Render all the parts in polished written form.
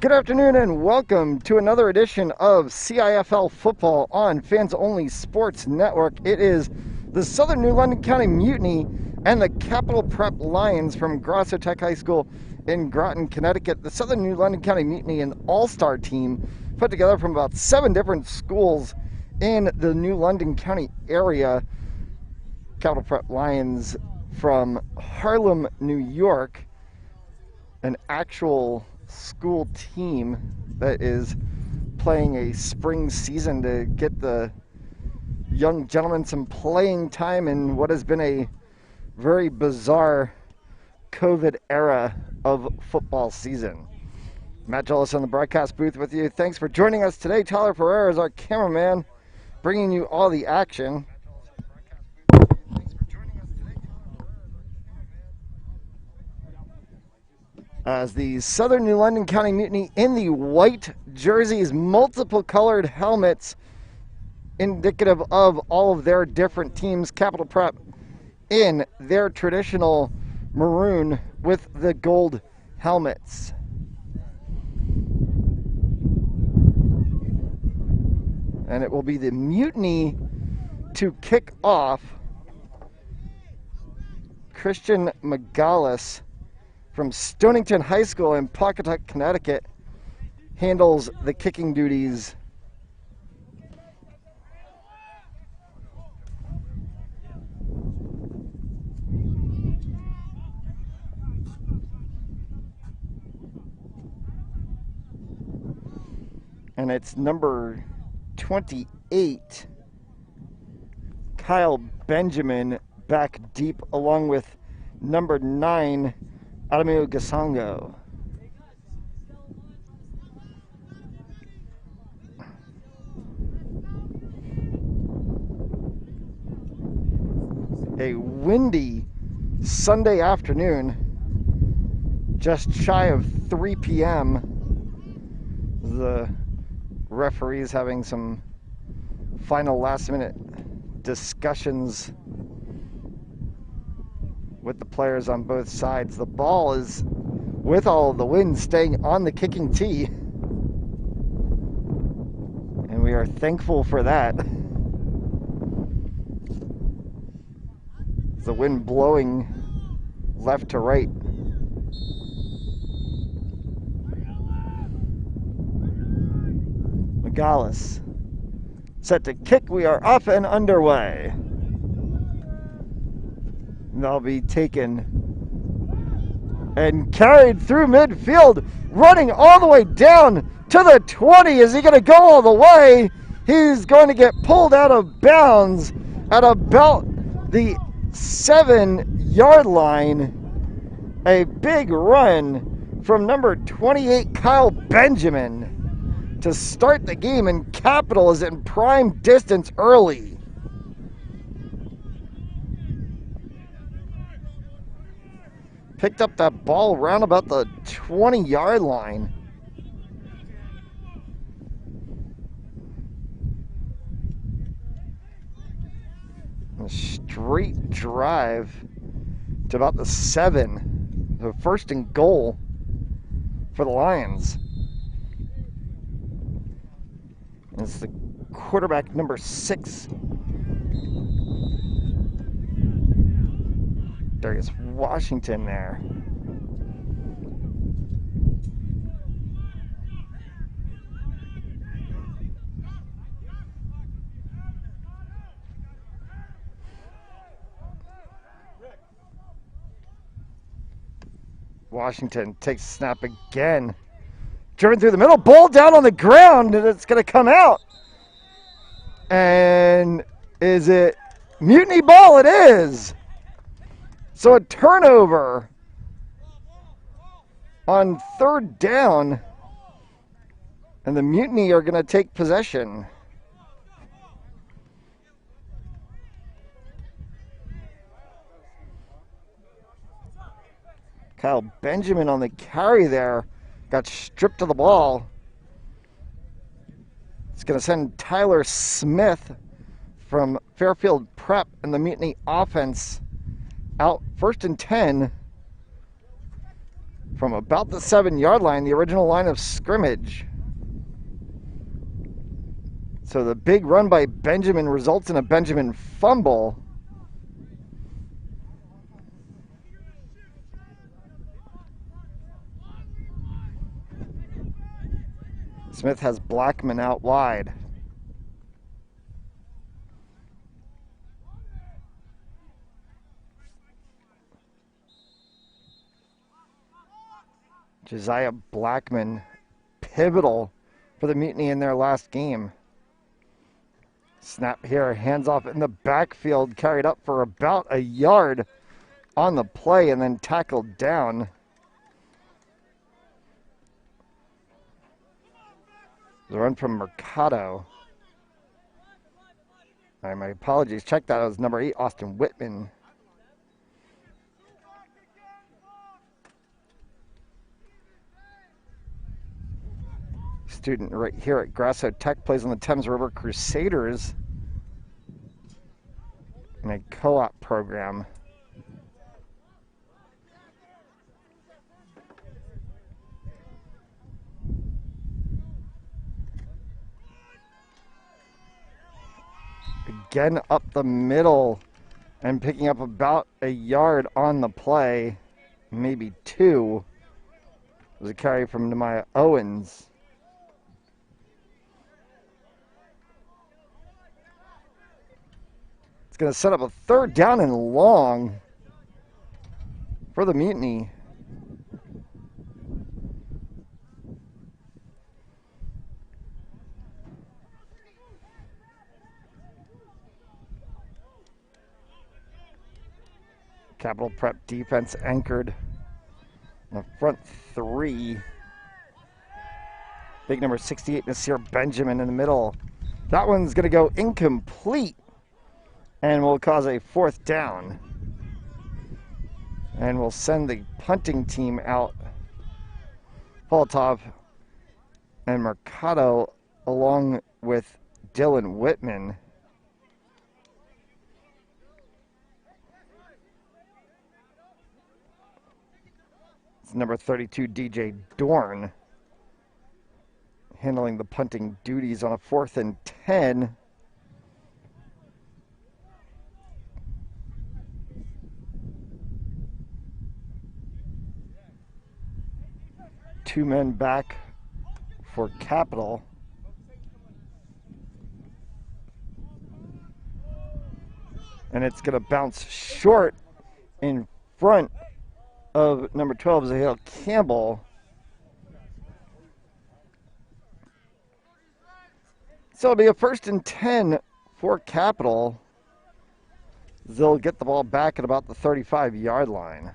Good afternoon and welcome to another edition of CIFL Football on Fans Only Sports Network. It is the Southern New London County Mutiny and the Capital Prep Lions from Grosso Tech High School in Groton, Connecticut. The Southern New London County Mutiny, an all-star team put together from about 7 different schools in the New London County area. Capital Prep Lions from Harlem, New York, an actual school team that is playing a spring season to get the young gentlemen some playing time in what has been a very bizarre COVID era of football season. Matt Jellis on the broadcast booth with you. Thanks for joining us today. Tyler Ferrer is our cameraman, bringing you all the action. As the Southern New London County Mutiny in the white jerseys, multiple colored helmets indicative of all of their different teams. Capital Prep in their traditional maroon with the gold helmets. And it will be the Mutiny to kick off. Christian Megalis from Stonington High School in Pawcatuck, Connecticut, handles the kicking duties. And it's number 28, Kyle Benjamin, back deep, along with number 9, Adamu Gasongo. A windy Sunday afternoon, just shy of 3 p.m. The referees having some final last-minute discussions with the players on both sides. The ball is, with all of the wind, staying on the kicking tee. And we are thankful for that. The wind blowing left to right. Megalis set to kick. We are off and underway. They'll be taken and carried through midfield, running all the way down to the 20. Is he going to go all the way? He's going to get pulled out of bounds at about the 7-yard line. A big run from number 28, Kyle Benjamin, to start the game, and Capital is in prime distance early. Picked up that ball around about the 20-yard line. A straight drive to about the 7. The first and goal for the Lions. It's the quarterback, number 6. Darius Washington there. Washington takes a snap again. Driven through the middle, ball down on the ground, and it's going to come out. And is it Mutiny ball? It is. So a turnover on 3rd down, and the Mutiny are going to take possession. Kyle Benjamin on the carry there, got stripped of the ball. It's going to send Tyler Smith from Fairfield Prep and the Mutiny offense out 1st and 10 from about the 7-yard line, the original line of scrimmage. So the big run by Benjamin results in a Benjamin fumble. Smith has Blackman out wide. Josiah Blackman, pivotal for the Mutiny in their last game. Snap here, hands off in the backfield, carried up for about a yard on the play and then tackled down. The run from Mercado. All right, my apologies. Check that. It was number 8, Austin Whitman. Student right here at Grasso Tech, plays on the Thames River Crusaders in a co-op program. Again up the middle and picking up about a yard on the play, maybe 2. It was a carry from Nehemiah Owens. It's going to set up a 3rd down and long for the Mutiny. Capital Prep defense anchored in the front 3. Big number 68, Nasir Benjamin in the middle. That one's going to go incomplete and will cause a 4th down. And we'll send the punting team out. Poltov and Mercado along with Dylan Whitman. Number 32, DJ Dorn, handling the punting duties on a 4th and 10. Two men back for Capital. And it's going to bounce short in front of number 12, Zahil Campbell. So it'll be a 1st and 10 for Capital. They'll get the ball back at about the 35-yard line.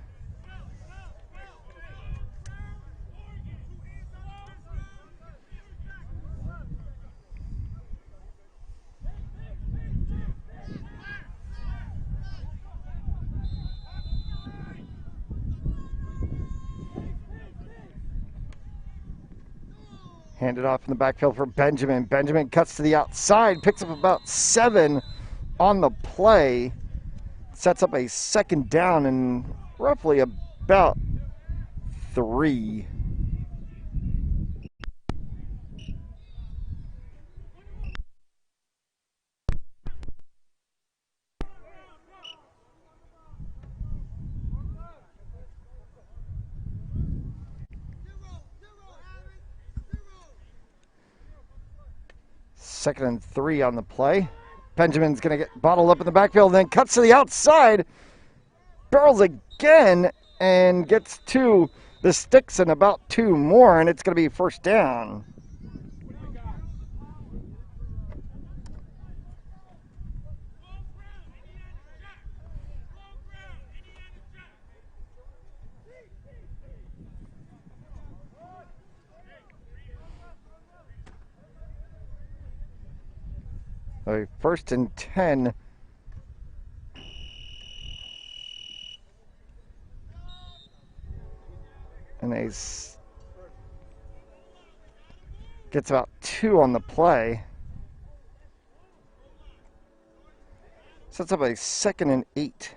Handed off in the backfield for Benjamin. Benjamin cuts to the outside, picks up about 7 on the play. Sets up a 2nd down and roughly about 3. Second and 3 on the play. Benjamin's going to get bottled up in the backfield, then cuts to the outside, barrels again, and gets to the sticks and about 2 more, and it's going to be 1st down. A 1st and 10. And gets about 2 on the play. Sets up a 2nd and 8.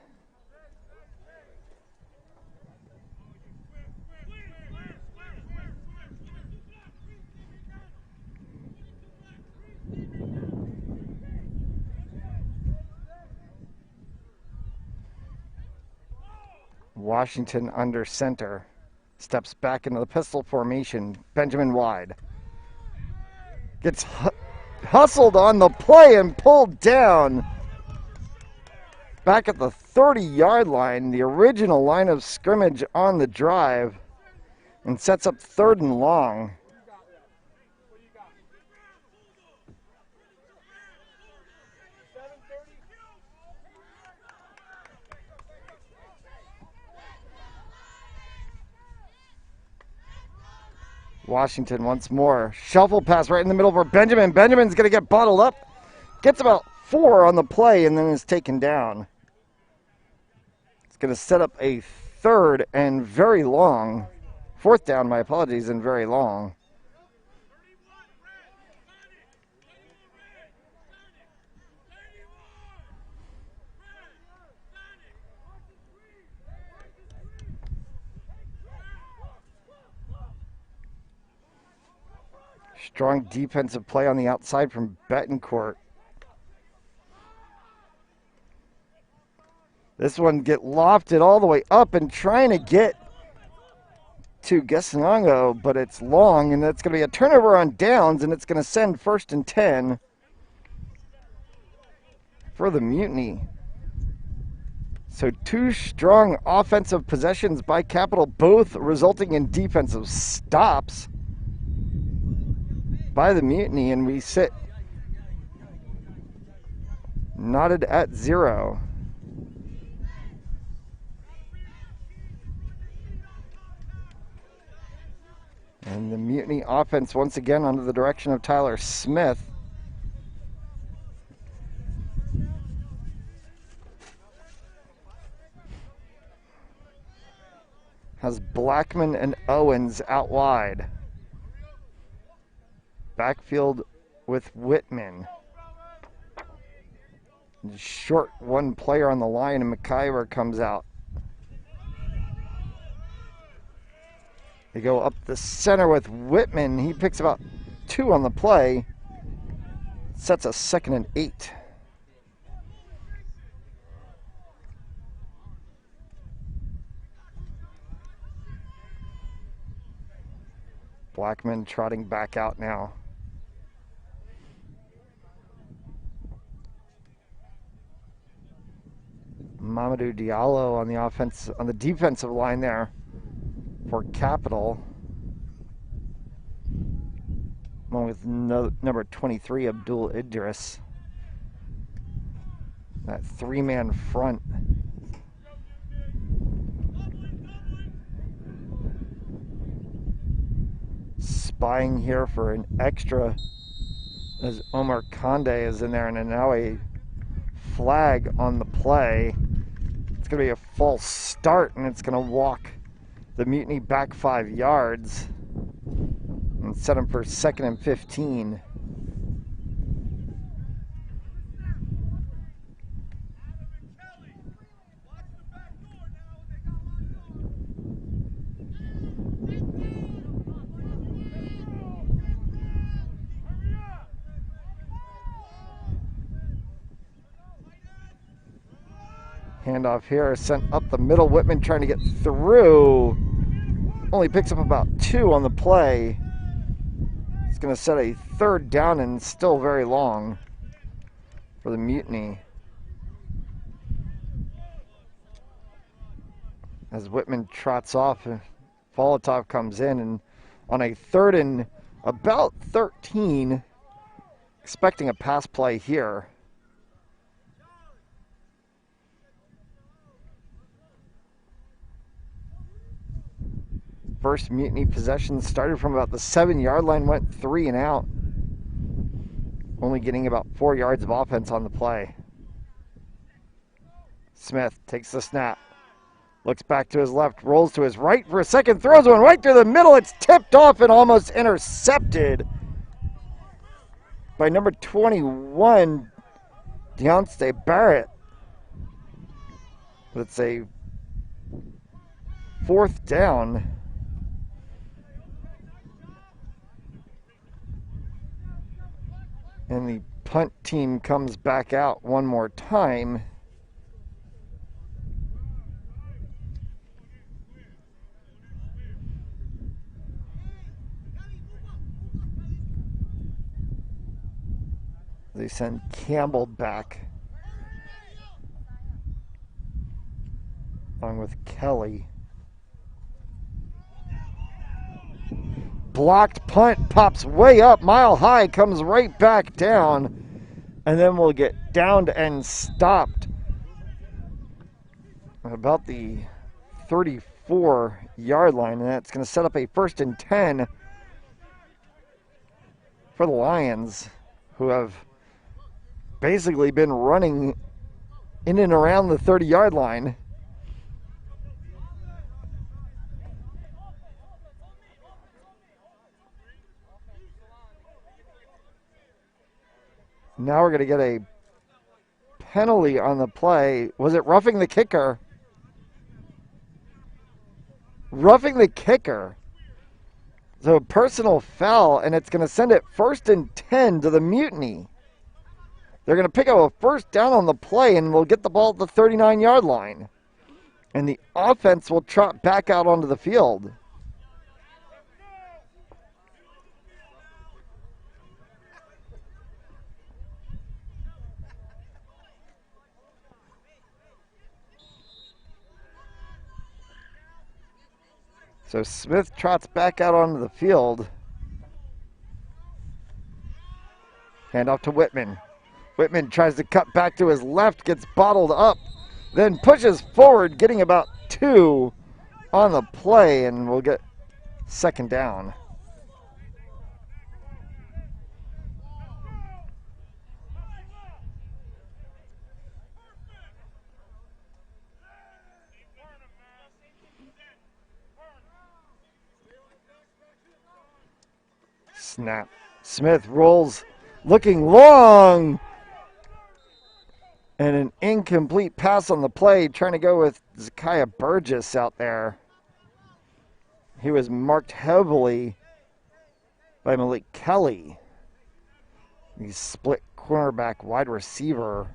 Washington under center. Steps back into the pistol formation. Benjamin wide. Gets hustled on the play and pulled down. Back at the 30-yard line, the original line of scrimmage on the drive, and sets up 3rd and long. Washington once more. Shuffle pass right in the middle for Benjamin. Benjamin's going to get bottled up. Gets about 4 on the play and then is taken down. It's going to set up a 3rd and very long. 4th down, my apologies, and very long. Strong defensive play on the outside from Betancourt. This one get lofted all the way up and trying to get to Gessanongo, but it's long, and that's going to be a turnover on downs, and it's going to send 1st and 10 for the Mutiny. So 2 strong offensive possessions by Capital, both resulting in defensive stops by the Mutiny, and we sit knotted at 0. And the Mutiny offense once again under the direction of Tyler Smith. Has Blackman and Owens out wide. Backfield with Whitman. Short one player on the line, and McIver comes out. They go up the center with Whitman. He picks about 2 on the play. Sets a 2nd and 8. Blackman trotting back out now. Mamadou Diallo on the defensive line there for Capital. Along with number 23, Abdul Idris. That 3-man front. Spying here for an extra as Omar Conde is in there, and now a flag on the play. It's going to be a false start, and it's going to walk the Mutiny back 5 yards and set them for 2nd and 15. Handoff here, sent up the middle. Whitman trying to get through. Only picks up about 2 on the play. It's going to set a 3rd down and still very long for the Mutiny. As Whitman trots off, Volatov comes in, and on a 3rd and about 13, expecting a pass play here. First Mutiny possession started from about the 7-yard line, went 3 and out. Only getting about 4 yards of offense on the play. Smith takes the snap. Looks back to his left, rolls to his right for a second, throws one right through the middle. It's tipped off and almost intercepted by number 21, Deontay Barrett. But it's a 4th down. And the punt team comes back out one more time. They send Campbell back along with Kelly. Blocked punt, pops way up, mile high, comes right back down, and then we'll get downed and stopped at about the 34-yard line, and that's going to set up a 1st and 10 for the Lions, who have basically been running in and around the 30-yard line. Now we're going to get a penalty on the play. Was it roughing the kicker? Roughing the kicker. So a personal foul, and it's going to send it 1st and 10 to the Mutiny. They're going to pick up a first down on the play, and we'll get the ball at the 39-yard line. And the offense will trot back out onto the field. So Smith trots back out onto the field. Hand off to Whitman. Whitman tries to cut back to his left, gets bottled up, then pushes forward, getting about 2 on the play, and we'll get 2nd down. Snap. Smith rolls, looking long, and an incomplete pass on the play, trying to go with Zakiah Burgess out there. He was marked heavily by Malik Kelly. He's split cornerback wide receiver,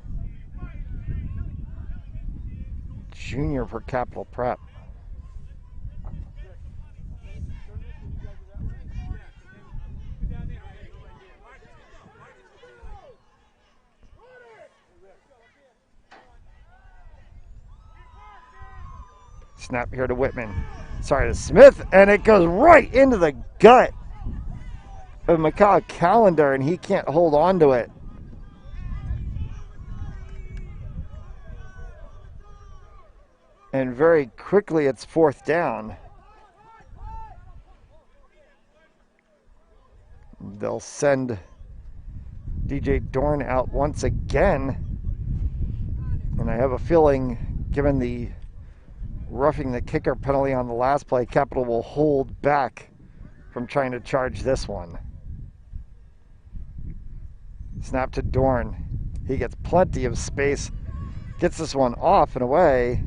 junior for Capital Prep. Snap here to Whitman. Sorry, to Smith, and it goes right into the gut of McCall Callender, and he can't hold on to it. And very quickly, it's 4th down. They'll send DJ Dorn out once again. And I have a feeling, given the roughing the kicker penalty on the last play, Capital will hold back from trying to charge this one. Snap to Dorn. He gets plenty of space, gets this one off and away,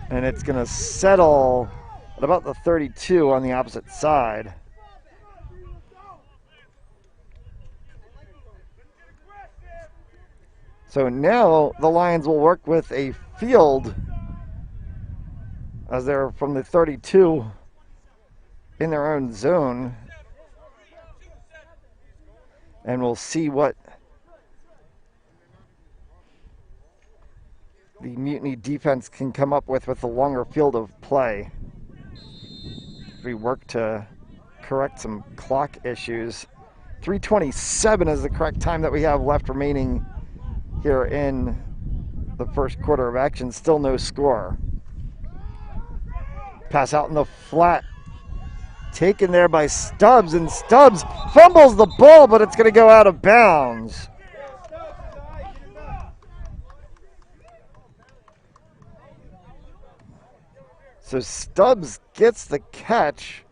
and it's going to settle at about the 32 on the opposite side. So now the Lions will work with a field as they're from the 32 in their own zone. And we'll see what the Mutiny defense can come up with the longer field of play. We work to correct some clock issues. 3:27 is the correct time that we have left remaining here in the first quarter of action. Still no score. Pass out in the flat. Taken there by Stubbs, and Stubbs fumbles the ball, but it's going to go out of bounds. So Stubbs gets the catch,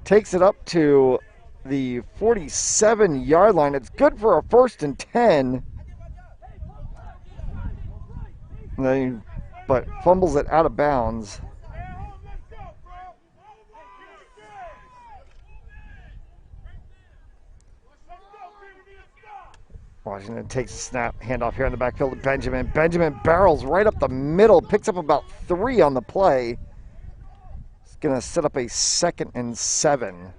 takes it up to the 47-yard line. It's good for a 1st and 10. But fumbles it out of bounds. Washington takes a snap, handoff here in the backfield to Benjamin. Benjamin barrels right up the middle, picks up about 3 on the play. It's going to set up a 2nd and 7.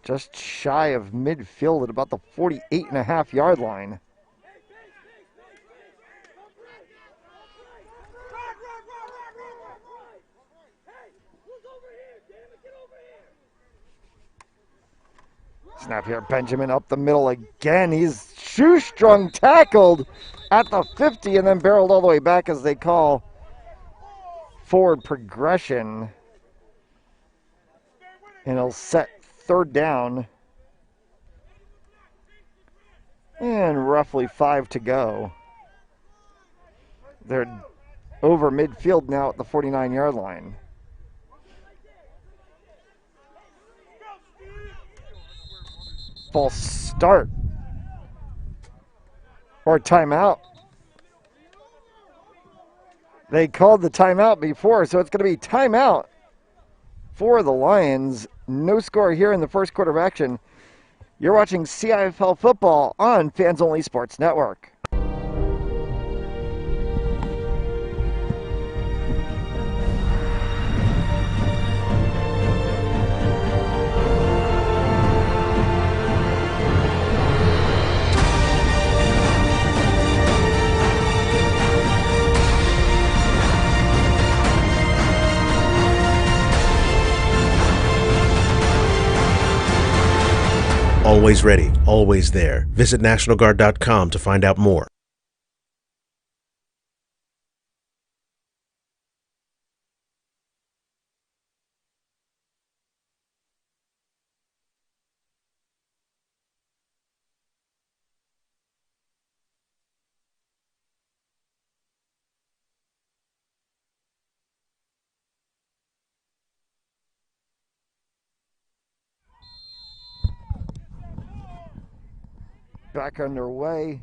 just shy of midfield at about the 48.5-yard line. Snap here, Benjamin up the middle again. He's shoestrung tackled at the 50 and then barreled all the way back as they call forward progression. And he'll set third down. And roughly 5 to go. They're over midfield now at the 49-yard line. False start. Or timeout. They called the timeout before, so it's going to be timeout for the Lions. No score here in the first quarter of action. You're watching CIFL football on Fans Only Sports Network. Always ready, always there. Visit NationalGuard.com to find out more. Back underway.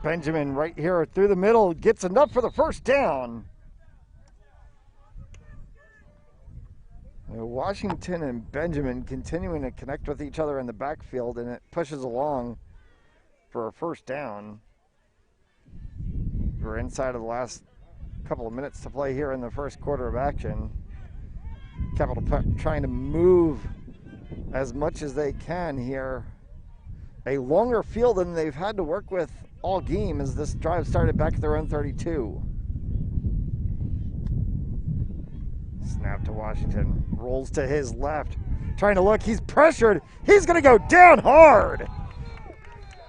Benjamin right here through the middle gets enough for the first down. Washington and Benjamin continuing to connect with each other in the backfield, and it pushes along for a first down. We're inside of the last couple of minutes to play here in the first quarter of action. Capital Prep trying to move as much as they can here. A longer field than they've had to work with all game as this drive started back at their own 32. Snap to Washington, rolls to his left, trying to look, he's pressured, he's gonna go down hard!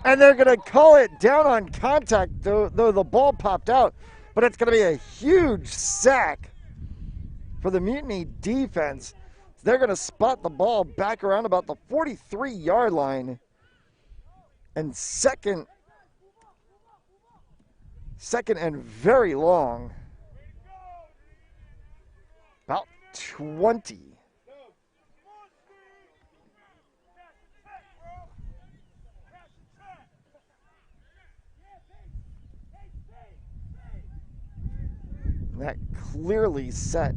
And they're gonna call it down on contact, though the ball popped out, but it's gonna be a huge sack for the Mutiny defense. They're going to spot the ball back around about the 43-yard line. And second and very long. About 20. That clearly set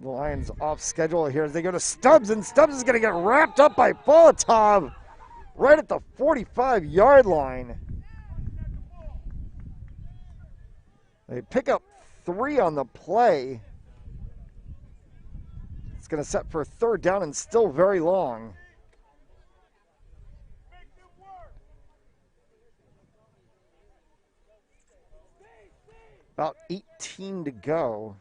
the Lions off schedule here as they go to Stubbs, and Stubbs is going to get wrapped up by Folatov right at the 45-yard line. They pick up 3 on the play. It's going to set for third down and still very long. About 18 to go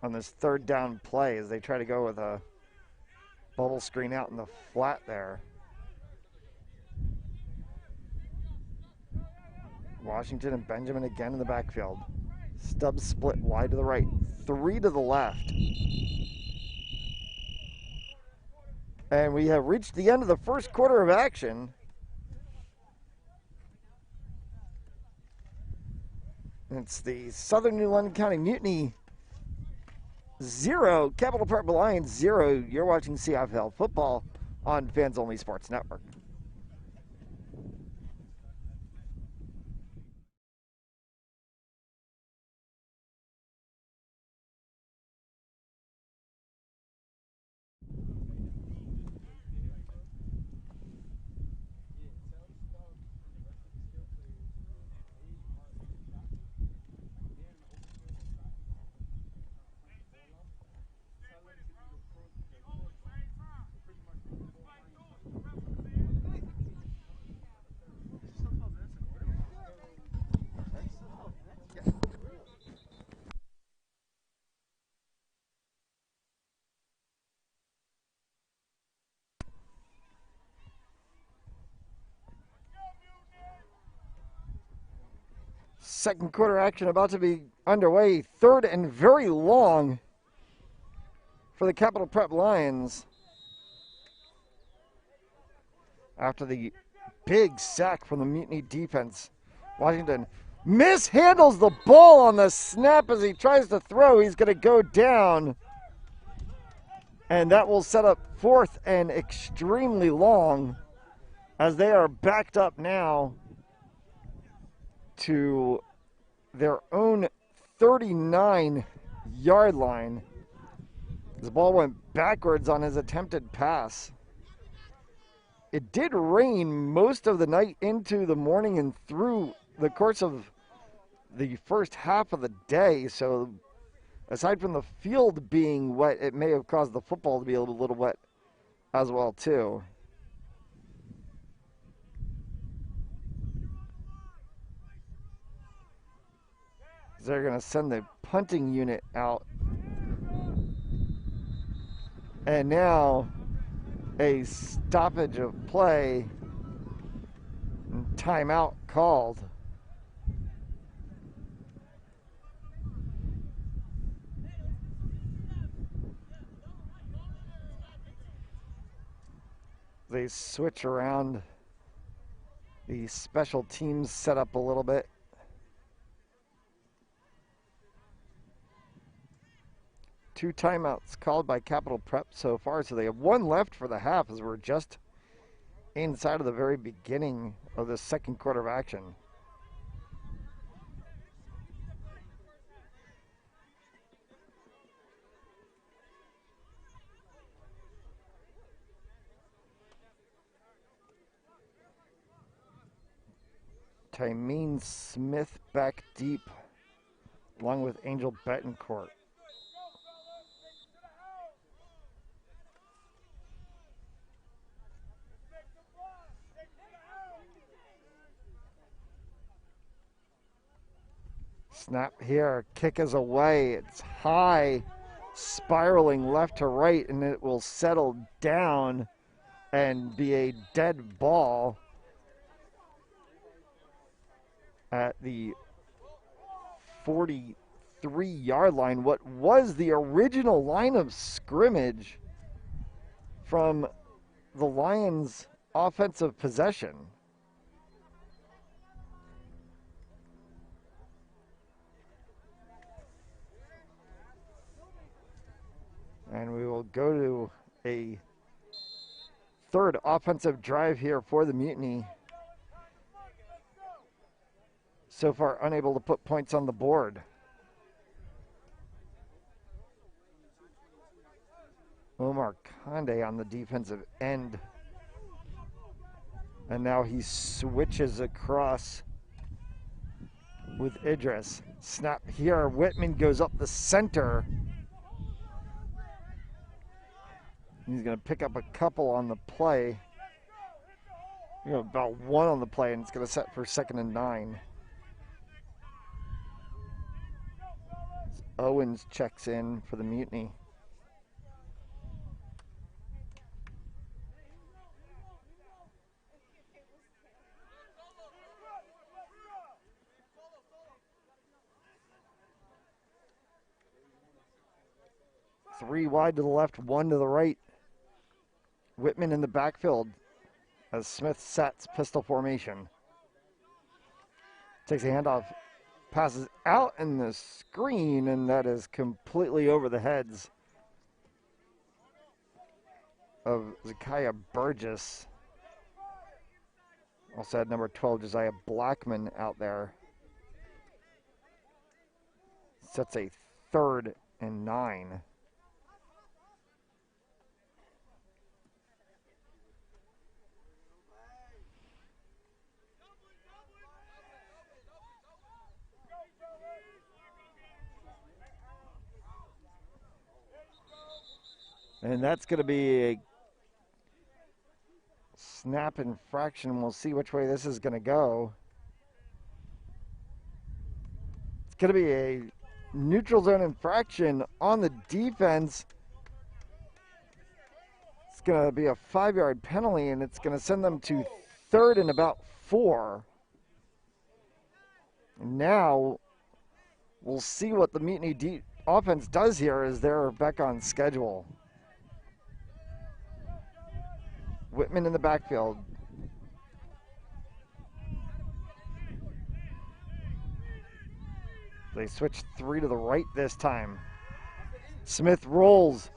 on this third down play as they try to go with a bubble screen out in the flat there. Washington and Benjamin again in the backfield. Stubbs split wide to the right, 3 to the left. And we have reached the end of the first quarter of action. It's the Southern New London County Mutiny 0, Capital Prep Lions 0. You're watching CFL football on Fans Only Sports Network. Second quarter action about to be underway. Third and very long for the Capital Prep Lions. After the big sack from the Mutiny defense, Washington mishandles the ball on the snap as he tries to throw. He's going to go down. And that will set up fourth and extremely long as they are backed up now to their own 39-yard line. The ball went backwards on his attempted pass. It did rain most of the night into the morning and through the course of the first half of the day, so aside from the field being wet, it may have caused the football to be a little wet as well too. They're going to send the punting unit out. And now a stoppage of play and timeout called. They switch around the special teams setup a little bit. Two timeouts called by Capital Prep so far, so they have one left for the half as we're just inside of the very beginning of the second quarter of action. Tymeen Smith back deep, along with Angel Betancourt. Snap here, kick is away, it's high, spiraling left to right, and it will settle down and be a dead ball at the 43-yard line. What was the original line of scrimmage from the Lions' offensive possession. And we will go to a third offensive drive here for the Mutiny. So far unable to put points on the board. Omar Conde on the defensive end. And now he switches across with Idris. Snap here, Whitman goes up the center. He's going to pick up a couple on the play. About one on the play, and it's going to set for 2nd and 9. Owens checks in for the Mutiny. Three wide to the left, one to the right. Whitman in the backfield as Smith sets pistol formation. Takes a handoff, passes out in the screen, and that is completely over the heads of Zakiah Burgess. Also had number 12, Josiah Blackman, out there. Sets a 3rd and 9. And that's going to be a snap infraction. We'll see which way this is going to go. It's going to be a neutral zone infraction on the defense. It's going to be a 5-yard penalty, and it's going to send them to 3rd and about 4. Now we'll see what the Mutiny offense does here as they're back on schedule. Whitman in the backfield. They switch 3 to the right this time. Smith rolls,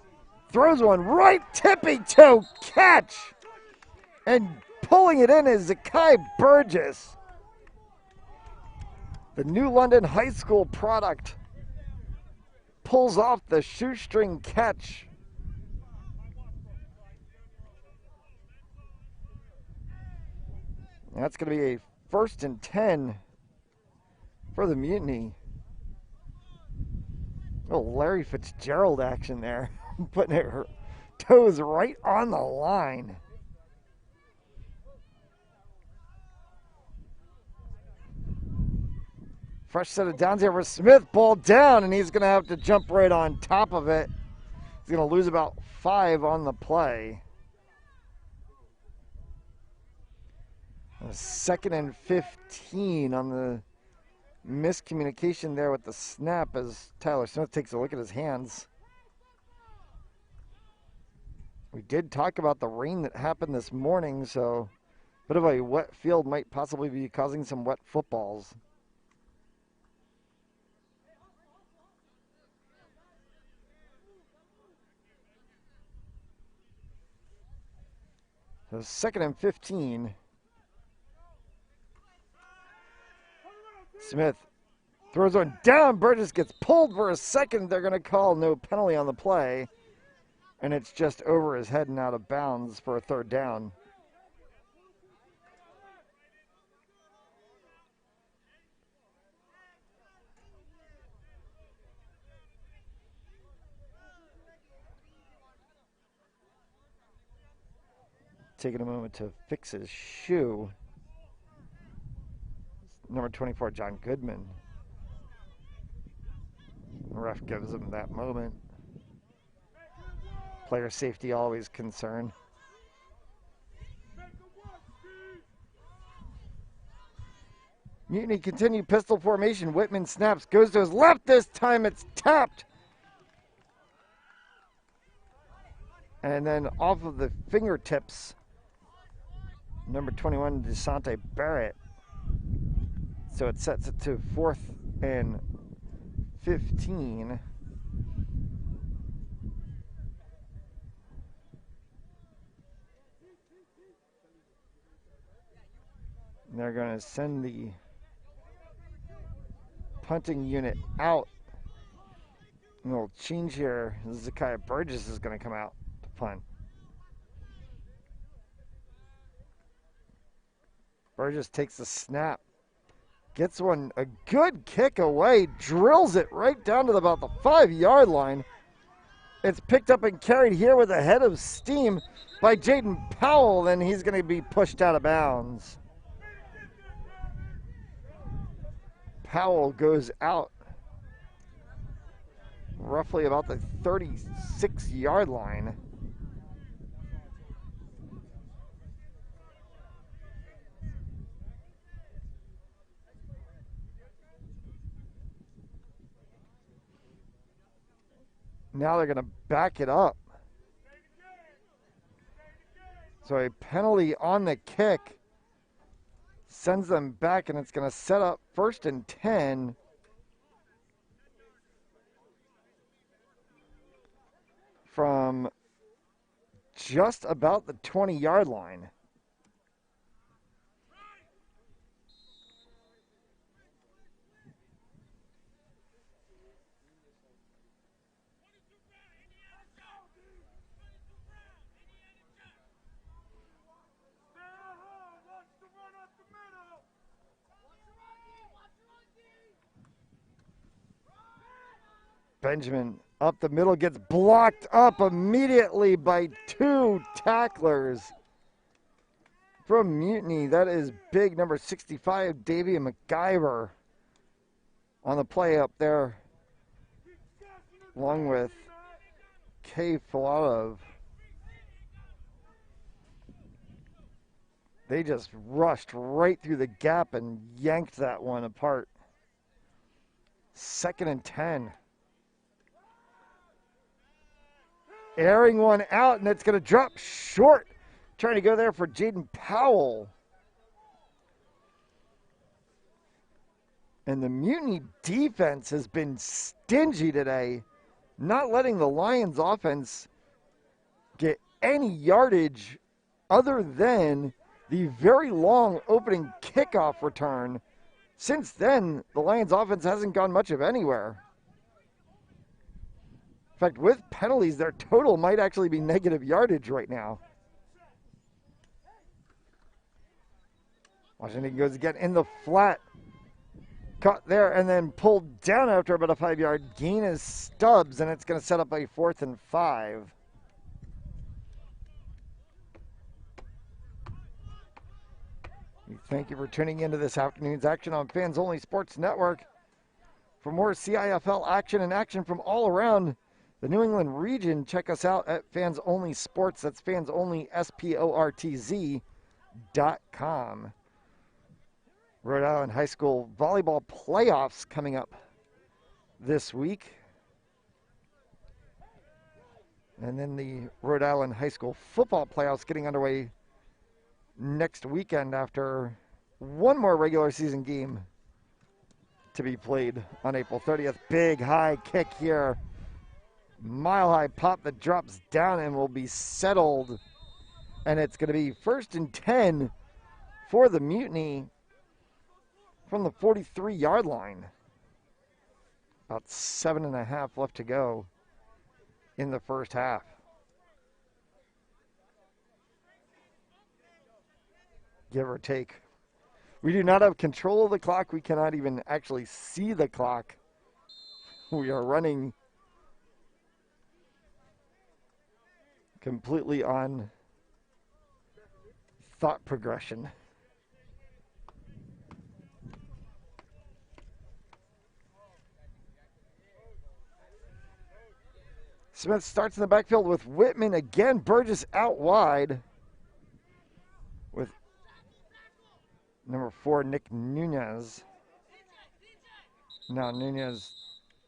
throws one right, tippy toe catch, and pulling it in is Zakai Burgess, the New London High School product, pulls off the shoestring catch. That's going to be a 1st and 10 for the Mutiny. Oh, Larry Fitzgerald action there, putting her toes right on the line. Fresh set of downs here for Smith, ball down, and he's going to have to jump right on top of it. He's going to lose about 5 on the play. 2nd and 15 on the miscommunication there with the snap as Tyler Smith takes a look at his hands. We did talk about the rain that happened this morning, so a bit of a wet field might possibly be causing some wet footballs. So 2nd and 15. Smith throws one down. Burgess gets pulled for a second. They're going to call no penalty on the play. And it's just over his head and out of bounds for a 3rd down. Taking a moment to fix his shoe. Number 24, John Goodman. The ref gives him that moment. Player safety always concern. Mutiny continue pistol formation. Whitman snaps, goes to his left. This time it's tapped. And then off of the fingertips, number 21, DeSante Barrett. So it sets it to 4th and 15. And they're going to send the punting unit out. And we'll change here. Zakiah Burgess is going to come out to punt. Burgess takes the snap. Gets one, a good kick away, drills it right down to about the 5-yard line. It's picked up and carried here with a head of steam by Jaden Powell, then he's going to be pushed out of bounds. Powell goes out roughly about the 36-yard line. Now they're going to back it up. So a penalty on the kick sends them back, and it's going to set up 1st and 10. From just about the 20-yard line. Benjamin up the middle, gets blocked up immediately by 2 tacklers from Mutiny. That is big, number 65, Davian McIver on the play up there, along with Kay Filatov. They just rushed right through the gap and yanked that one apart. 2nd and 10. Airing one out, and it's going to drop short. Trying to go there for Jaden Powell. And the Mutiny defense has been stingy today, not letting the Lions offense get any yardage other than the very long opening kickoff return. Since then, the Lions offense hasn't gone much of anywhere. In fact, with penalties, their total might actually be negative yardage right now. Washington goes again in the flat. Caught there and then pulled down after about a 5-yard gain is Stubbs, and it's going to set up a 4th and 5. Thank you for tuning into this afternoon's action on Fans Only Sports Network. For more CIFL action and action from all around the New England region, check us out at Fans Only Sports. That's fansonlysportz.com. Rhode Island High School volleyball playoffs coming up this week. And then the Rhode Island High School football playoffs getting underway next weekend after one more regular season game to be played on April 30th. Big high kick here. Mile high pop that drops down and will be settled. And it's going to be 1st and 10 for the Mutiny from the 43-yard line. About 7.5 left to go in the first half. Give or take. We do not have control of the clock. We cannot even actually see the clock. We are running completely on thought progression. Smith starts in the backfield with Whitman again. Burgess out wide with number 4, Nick Nunez. Now Nunez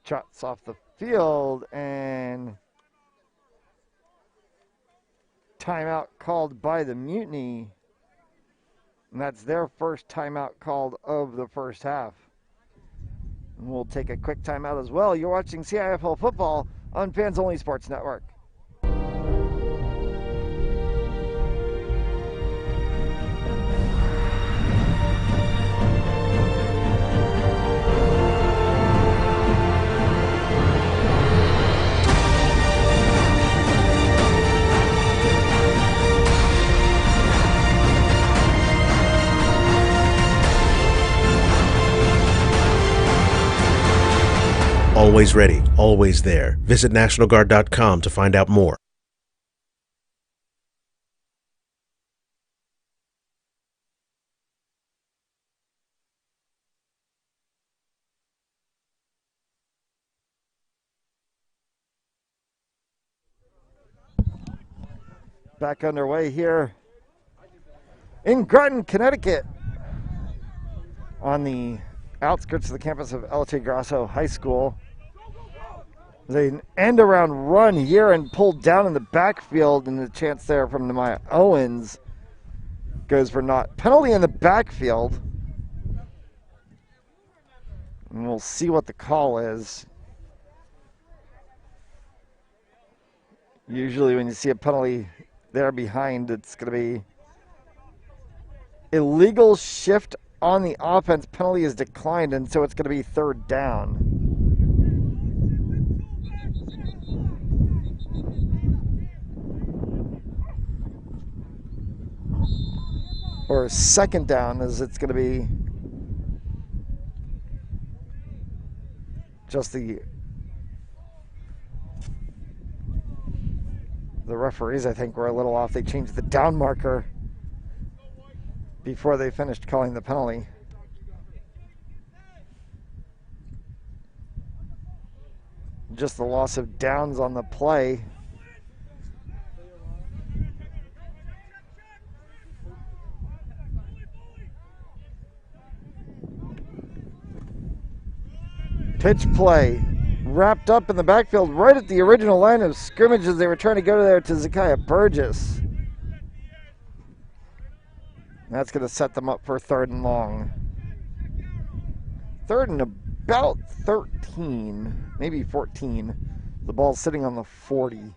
trots off the field, and timeout called by the Mutiny. And that's their first timeout called of the first half. And we'll take a quick timeout as well. You're watching CIFL football on Fans Only Sports Network. Always ready, always there. Visit NationalGuard.com to find out more. Back underway here in Groton, Connecticut, on the outskirts of the campus of El Grasso High School. There's an end-around run here and pulled down in the backfield, and the chance there from Nehemiah Owens goes for naught. Penalty in the backfield. And we'll see what the call is. Usually when you see a penalty there behind, it's going to be illegal shift on the offense. Penalty is declined, and so it's going to be 3rd down. Or 2nd down, as it's going to be just the referees, I think, were a little off. They changed the down marker before they finished calling the penalty. Just the loss of downs on the play. Pitch play wrapped up in the backfield right at the original line of scrimmage as they were trying to go there to Zakiah Burgess. That's going to set them up for 3rd and long. 3rd and about 13, maybe 14. The ball's sitting on the 40.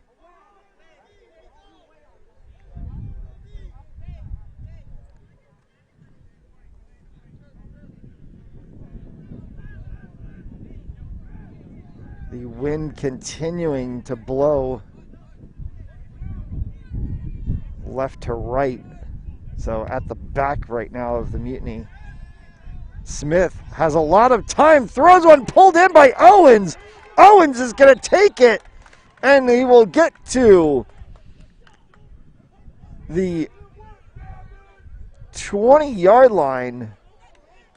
The wind continuing to blow left to right. So at the back right now of the Mutiny. Smith has a lot of time, throws one, pulled in by Owens. Owens is going to take it, and he will get to the 20-yard line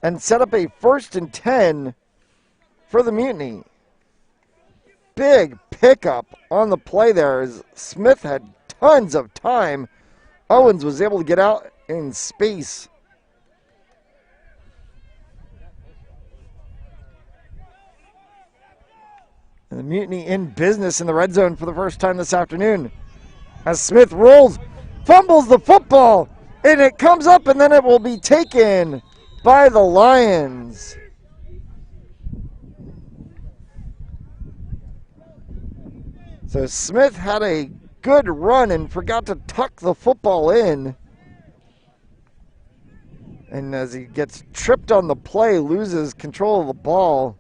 and set up a 1st and 10 for the Mutiny. Big pickup on the play there as Smith had tons of time. Owens was able to get out in space. And the Mutiny in business in the red zone for the first time this afternoon. As Smith rolls, fumbles the football, and it comes up, and then it will be taken by the Lions. So Smith had a good run and forgot to tuck the football in. And as he gets tripped on the play, loses control of the ball,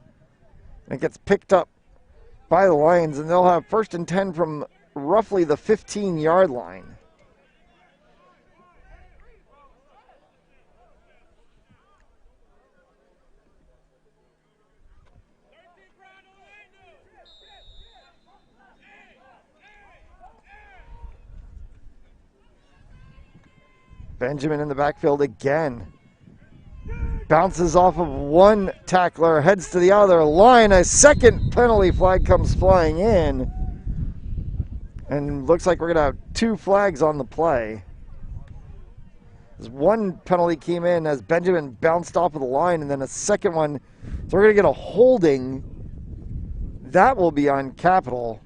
and it gets picked up by the Lions, and they'll have 1st and 10 from roughly the 15-yard line. Benjamin in the backfield again. Bounces off of one tackler, heads to the other line. A second penalty flag comes flying in. And looks like we're going to have 2 flags on the play. As one penalty came in as Benjamin bounced off of the line, and then a second one. So we're going to get a holding. That will be on Capitol.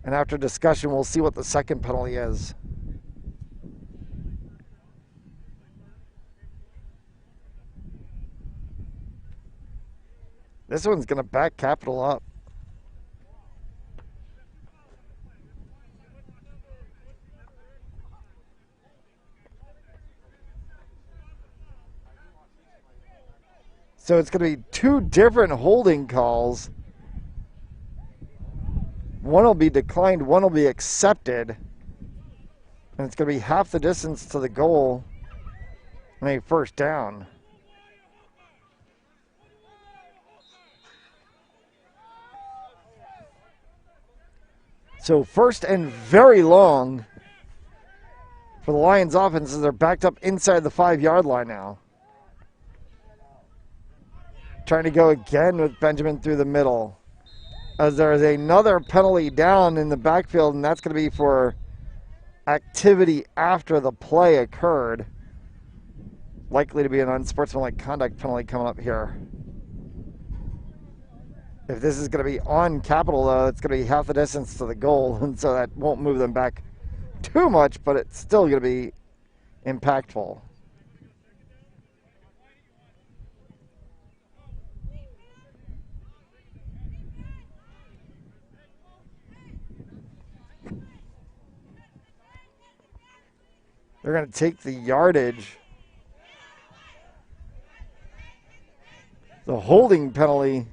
And after discussion, we'll see what the second penalty is. This one's going to back Capitol up. So it's going to be 2 different holding calls. One will be declined, one will be accepted. And it's going to be half the distance to the goal and a 1st down. So 1st and very long for the Lions offense as they're backed up inside the 5-yard line now. Trying to go again with Benjamin through the middle. As there is another penalty down in the backfield, and that's going to be for activity after the play occurred. Likely to be an unsportsmanlike conduct penalty coming up here. If this is going to be on Capitol, though, it's going to be half the distance to the goal, and so that won't move them back too much, but it's still going to be impactful. They're going to take the yardage. The holding penalty.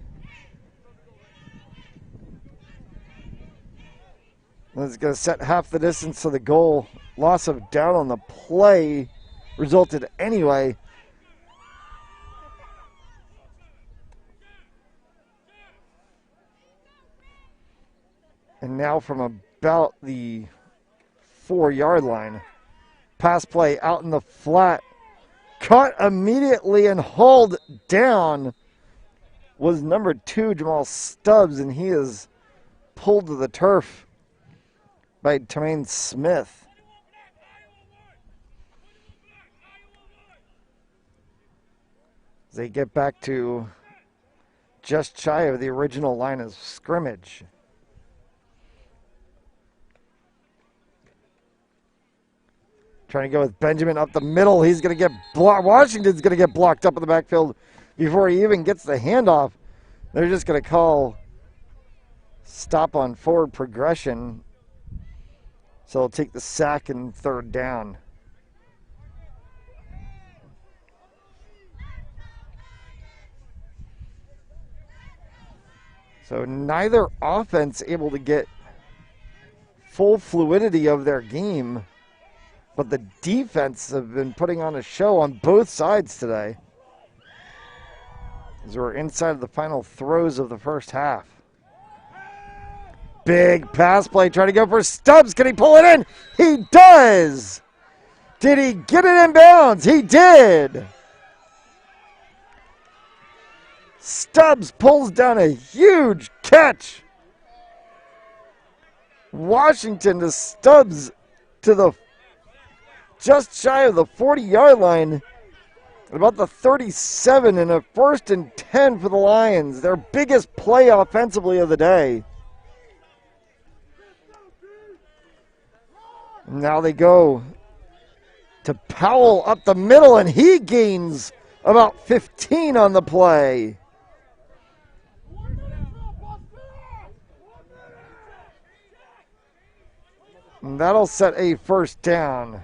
It's going to set half the distance to the goal. Loss of down on the play resulted anyway. And now from about the 4-yard line. Pass play out in the flat. Caught immediately and hauled down was number 2, Jamal Stubbs, and he is pulled to the turf by Tremaine Smith. As they get back to just shy of the original line of scrimmage. Trying to go with Benjamin up the middle. He's going to get blocked. Washington's going to get blocked up in the backfield before he even gets the handoff. They're just going to call stop on forward progression. So they'll take the sack and third down. So neither offense able to get full fluidity of their game, but the defense have been putting on a show on both sides today, as we're inside the final throws of the first half. Big pass play, trying to go for Stubbs. Can he pull it in? He does! Did he get it in bounds? He did! Stubbs pulls down a huge catch. Washington to Stubbs to the just shy of the 40-yard line, about the 37, and a 1st and 10 for the Lions. Their biggest play offensively of the day. Now they go to Powell up the middle, and he gains about 15 on the play. And that'll set a first down.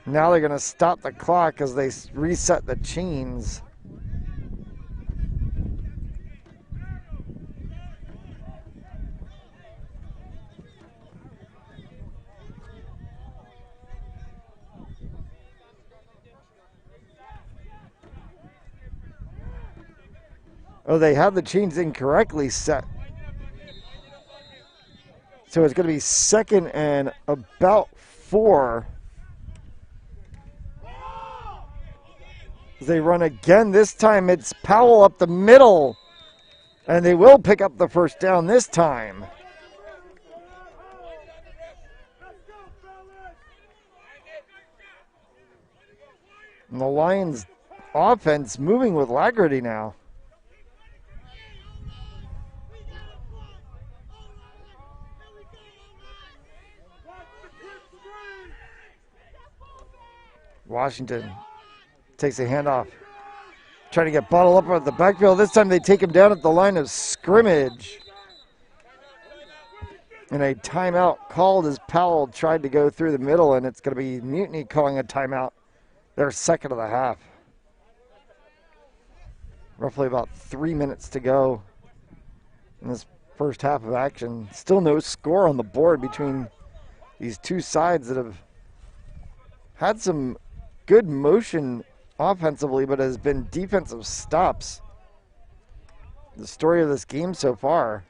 Now they're going to stop the clock as they reset the chains. Oh, they have the chains incorrectly set. So it's going to be 2nd and about 4. They run again. This time it's Powell up the middle. And they will pick up the first down this time. And the Lions offense moving with alacrity now. Washington takes a handoff. Trying to get bottled up at the backfield. This time they take him down at the line of scrimmage. And a timeout called as Powell tried to go through the middle, and it's going to be Mutiny calling a timeout. Their second of the half. Roughly about 3 minutes to go in this first half of action. Still no score on the board between these two sides that have had some good motion offensively, but has been defensive stops. The story of this game so far.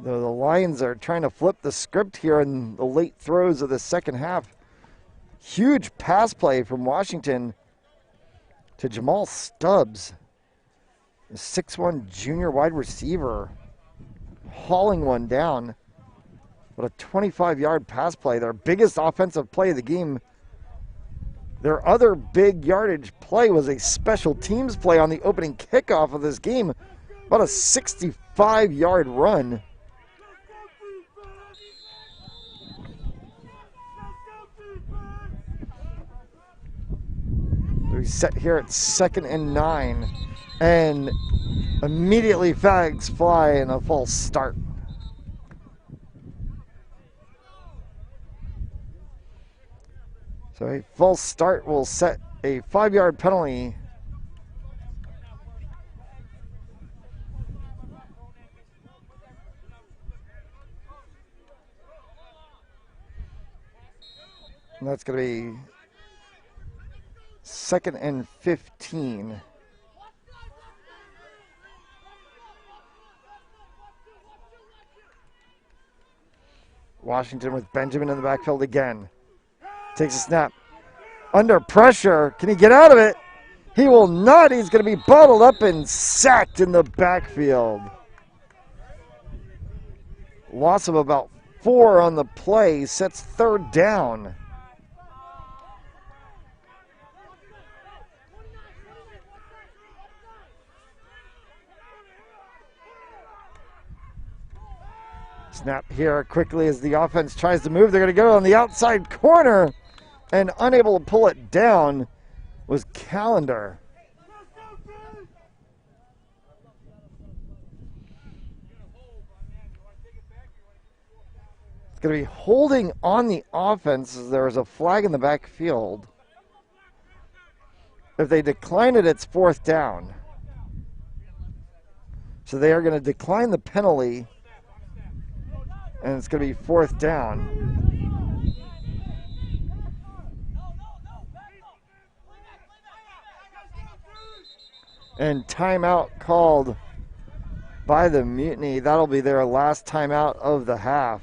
Though the Lions are trying to flip the script here in the late throws of the second half. Huge pass play from Washington to Jamal Stubbs, a 6'1" junior wide receiver, hauling one down. But a 25-yard pass play, their biggest offensive play of the game. Their other big yardage play was a special teams play on the opening kickoff of this game. About a 65-yard run. We set here at 2nd and 9. And immediately flags fly and a false start. So a false start will set a 5-yard penalty. And that's going to be 2nd and 15. Washington with Benjamin in the backfield again. Takes a snap. Under pressure. Can he get out of it? He will not. He's going to be bottled up and sacked in the backfield. Loss of about 4 on the play. Sets 3rd down. Snap here quickly as the offense tries to move. They're going to go on the outside corner, and unable to pull it down was Calendar. It's going to be holding on the offense as there was a flag in the backfield. If they decline it, it's fourth down. So they are going to decline the penalty, and it's going to be fourth down. And timeout called by the Mutiny. That'll be their last timeout of the half.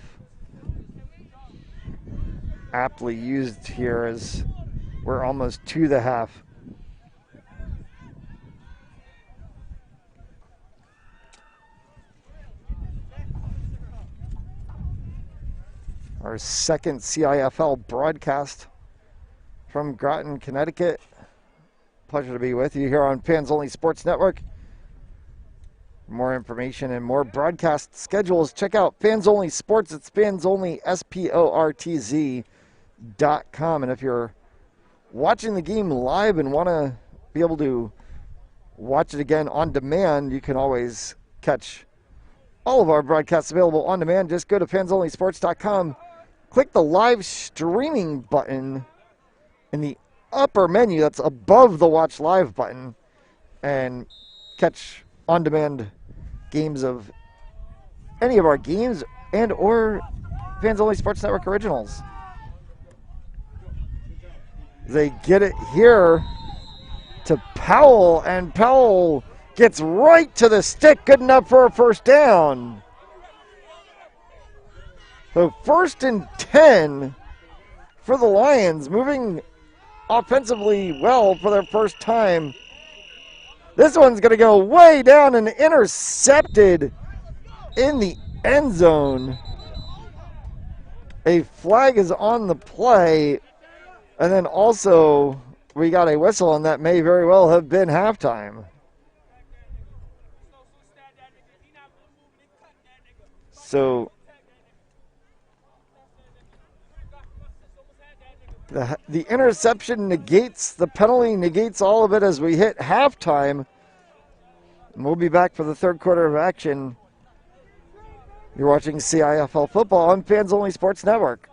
Aptly used here as we're almost to the half. Our second CIFL broadcast from Groton, Connecticut. Pleasure to be with you here on Fans Only Sports Network. For more information and more broadcast schedules, check out Fans Only Sports. It's fansonlysportz.com. And if you're watching the game live and want to be able to watch it again on demand, you can always catch all of our broadcasts available on demand. Just go to fansonlysports.com, click the live streaming button in the upper menu that's above the Watch Live button, and catch on-demand games of any of our games and or Fans Only Sports Network originals. They get it here to Powell, and Powell gets right to the stick, good enough for a first down. So 1st and 10 for the Lions, moving offensively well for their first time. This one's going to go way down and intercepted in the end zone. A flag is on the play, and then also we got a whistle, and that may very well have been halftime. So the interception negates, the penalty negates all of it as we hit halftime. And we'll be back for the third quarter of action. You're watching CIFL football on Fans Only Sports Network.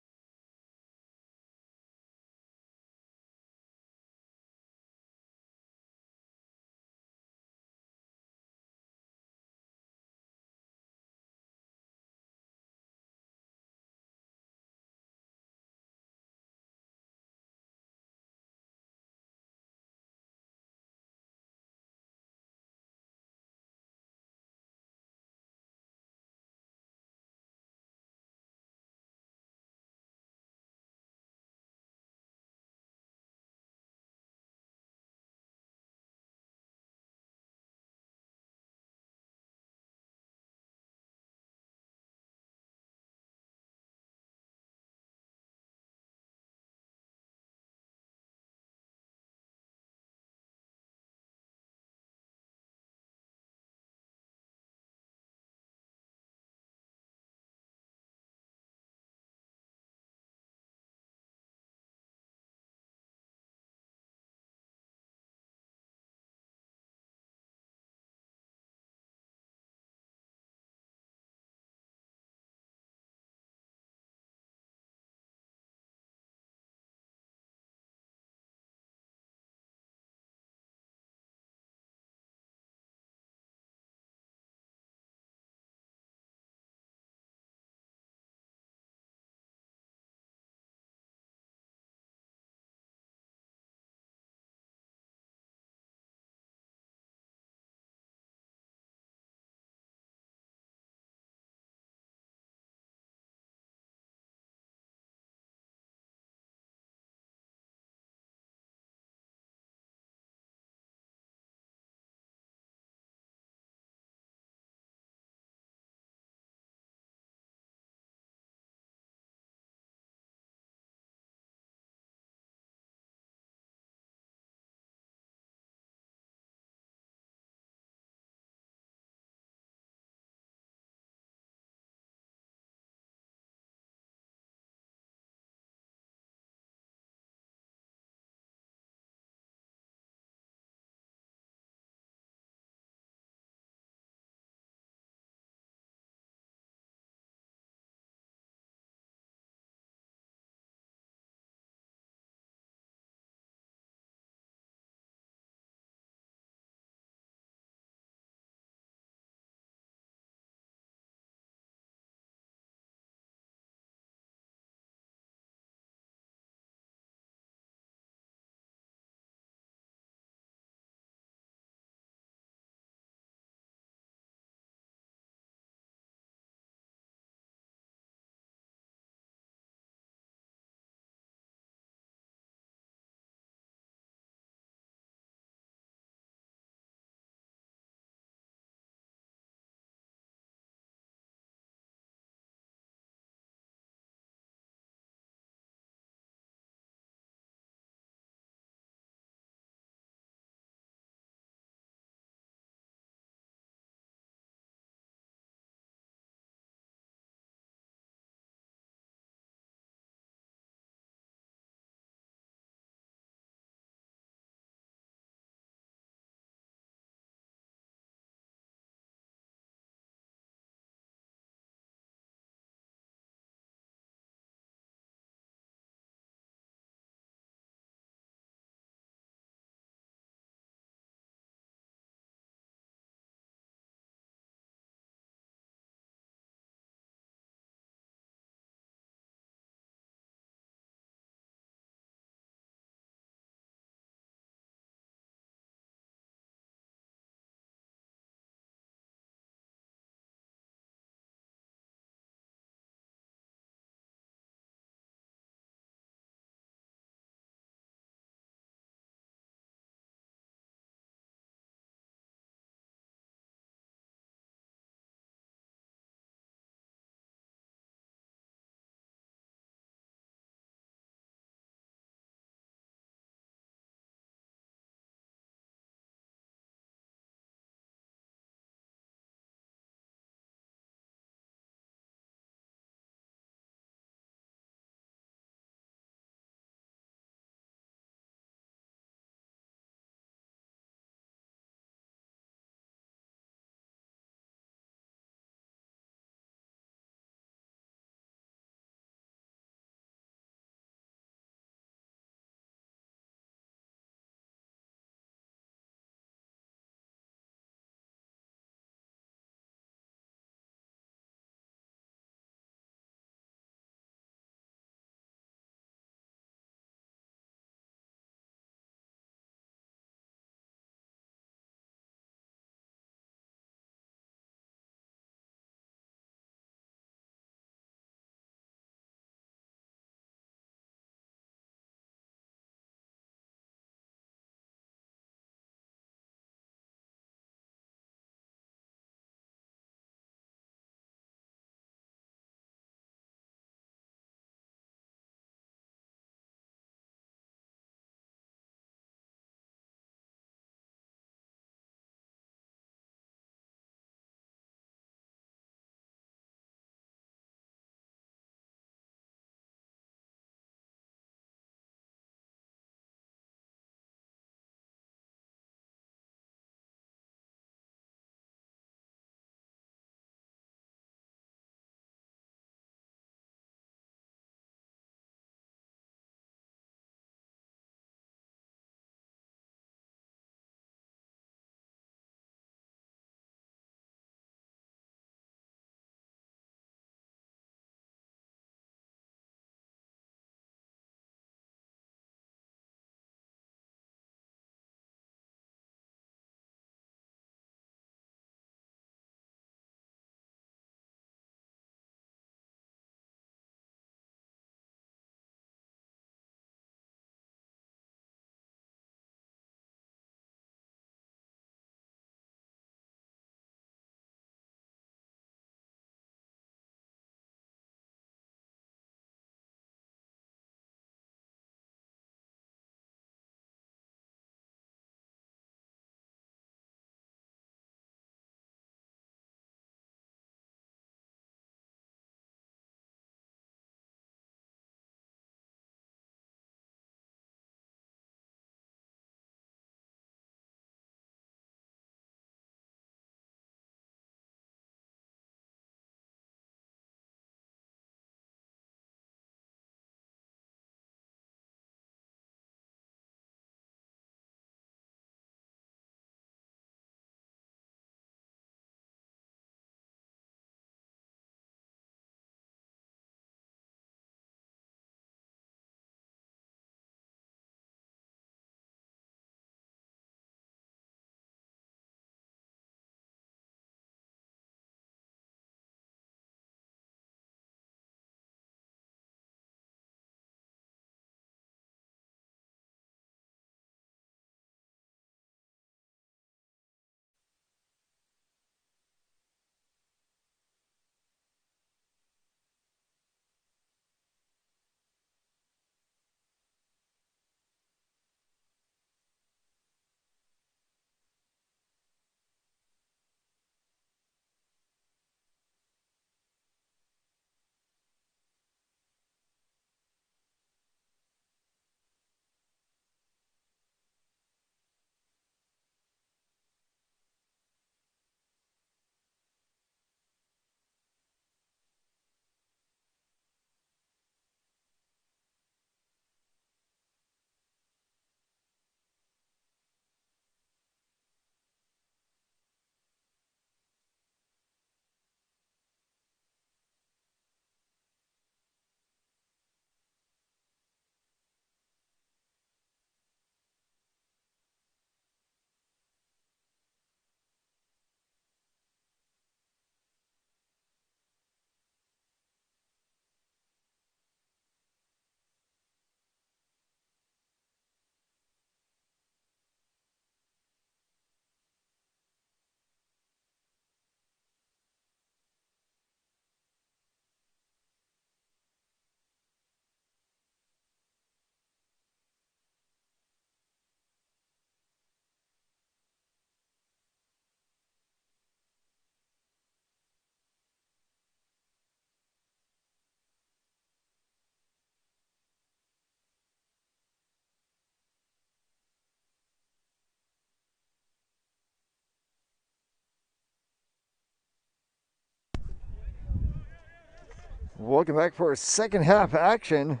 Welcome back for our second half action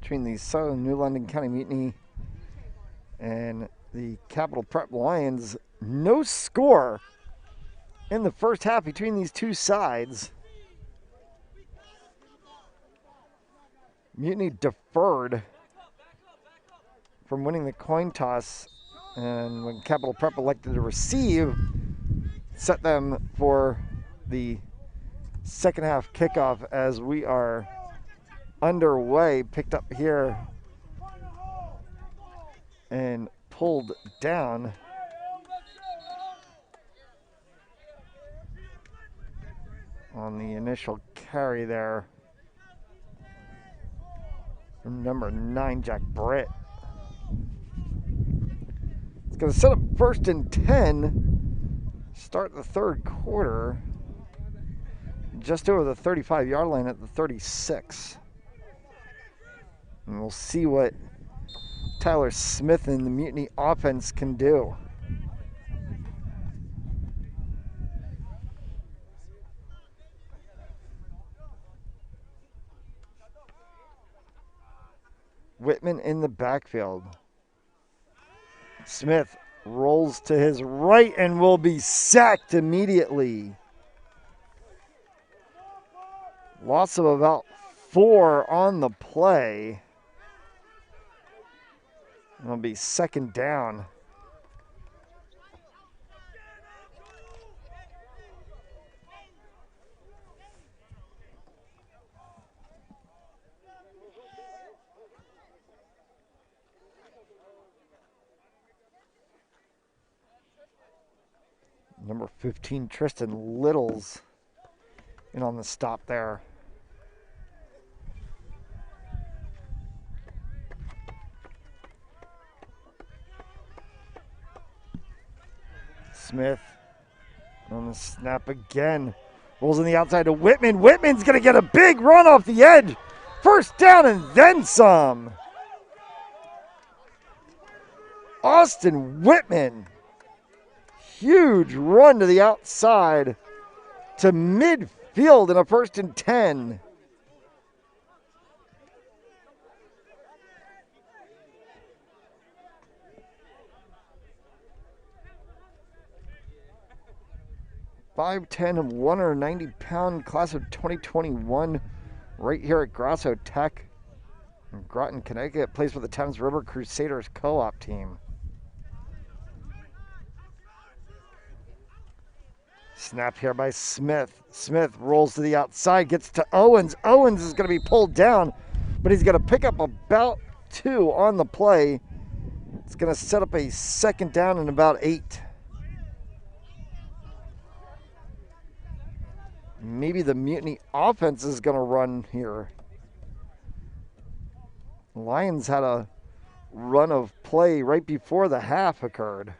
between the Southern New London County Mutiny and the Capital Prep Lions. No score in the first half between these two sides. Mutiny deferred from winning the coin toss, and when Capital Prep elected to receive, set them for the second half kickoff as we are underway. Picked up here and pulled down. On the initial carry there from number 9, Jack Britt. It's going to set up 1st and 10. Start the third quarter just over the 35-yard line at the 36. And we'll see what Tyler Smith and the Mutiny offense can do. Whitman in the backfield. Smith rolls to his right and will be sacked immediately. Loss of about 4 on the play. It'll be second down. Number 15, Tristan Littles, in on the stop there. Smith on the snap again. Rolls on the outside to Whitman. Whitman's going to get a big run off the edge. First down and then some. Austin Whitman. Huge run to the outside to midfield in a 1st and 10. .5'10", 190-pound class of 2021 right here at Grasso Tech in Groton, Connecticut. Plays for the Thames River Crusaders co-op team. Snap here by Smith. Smith rolls to the outside, gets to Owens. Owens is going to be pulled down, but he's going to pick up about 2 on the play. It's going to set up a second down and about 8. Maybe the Mutiny offense is going to run here. Lions had a run of play right before the half occurred.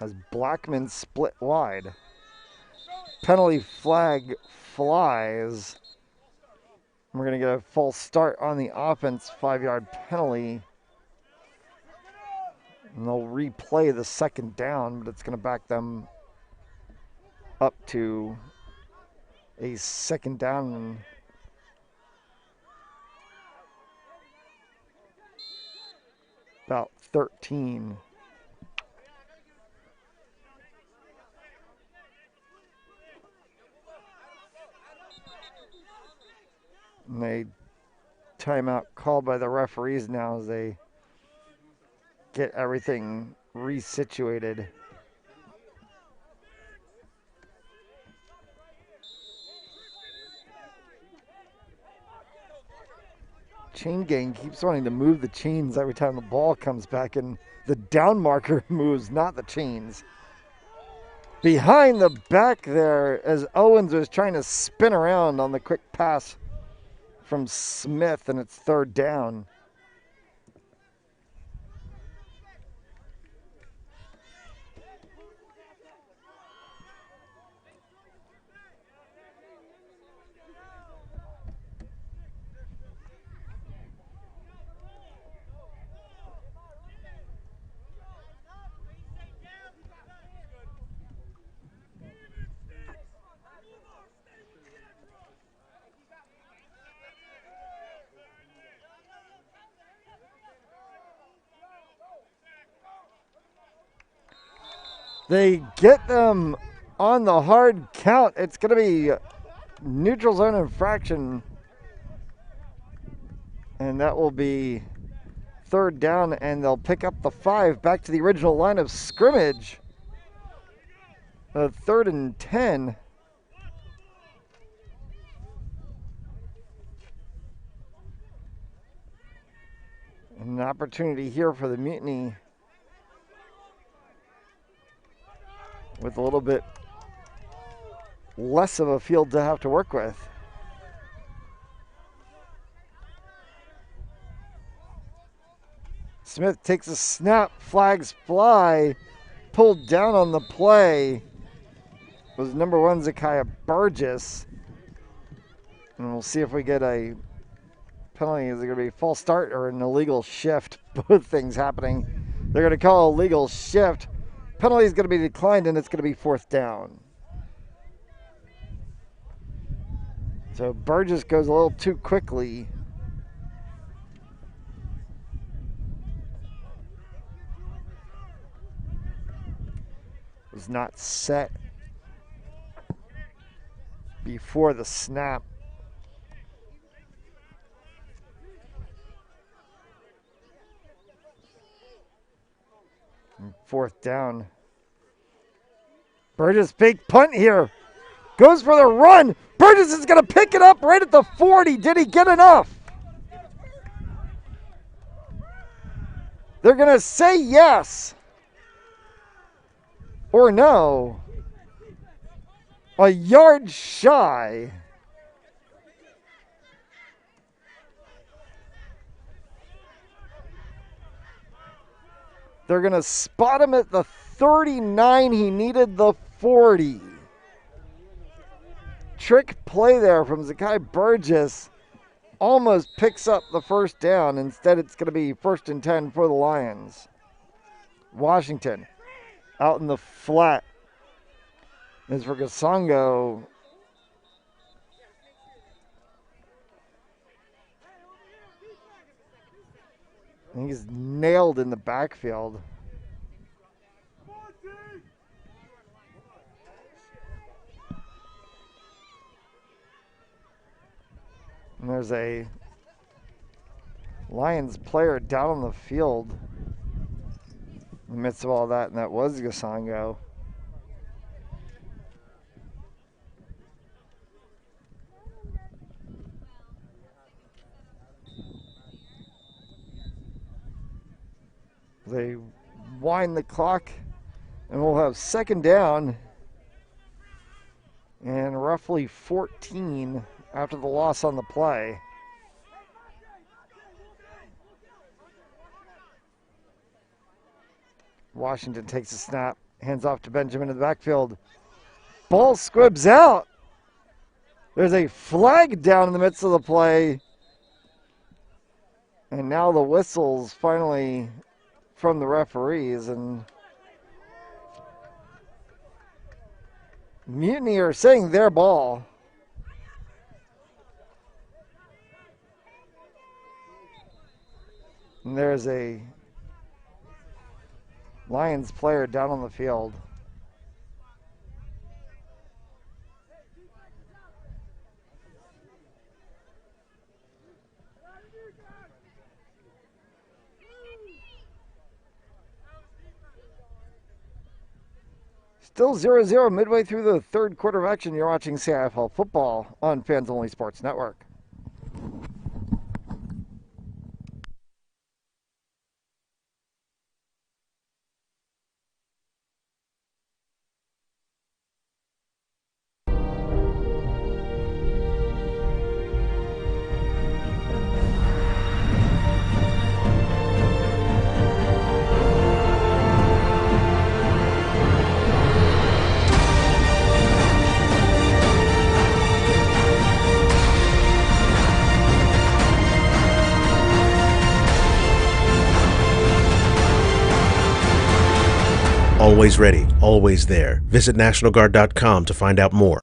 As Blackman split wide. Penalty flag flies. We're going to get a false start on the offense, 5-yard penalty. And they'll replay the second down, but it's going to back them up to a second down and about 13. And a timeout called by the referees now as they get everything resituated. Chain gang keeps wanting to move the chains every time the ball comes back, and the down marker moves, not the chains. Behind the back there as Owens was trying to spin around on the quick pass from Smith, and it's third down. They get them on the hard count. It's going to be neutral zone infraction. And that will be third down, and they'll pick up the 5 back to the original line of scrimmage. 3rd and 10. An opportunity here for the Mutiny with a little bit less of a field to have to work with. Smith takes a snap, flags fly, pulled down on the play was number 1 Zakiah Burgess. And we'll see if we get a penalty. Is it going to be a false start or an illegal shift? Both things happening. They're going to call a legal shift. Penalty is going to be declined, and it's going to be 4th down. So Burgess goes a little too quickly. Was not set before the snap. And 4th down. Burgess, big punt here. Goes for the run. Burgess is going to pick it up right at the 40. Did he get enough? They're going to say yes or no. A yard shy. They're going to spot him at the 39. He needed the 40. Trick play there from Zakiah Burgess. Almost picks up the 1st down. Instead, it's going to be 1st and 10 for the Lions. Washington out in the flat. As for Gasongo, I think he's nailed in the backfield. And there's a Lions player down on the field in the midst of all that, and that was Gasongo. They wind the clock, and we'll have 2nd down and roughly 14 after the loss on the play. Washington takes a snap, hands off to Benjamin in the backfield. Ball squibs out. There's a flag down in the midst of the play. And now the whistles finally from the referees, and Mutiny are saying their ball. And there's a Lions player down on the field. Still 0-0 midway through the 3rd quarter of action. You're watching Cifl football on Fans Only Sports Network. Always ready, always there. Visit NationalGuard.com to find out more.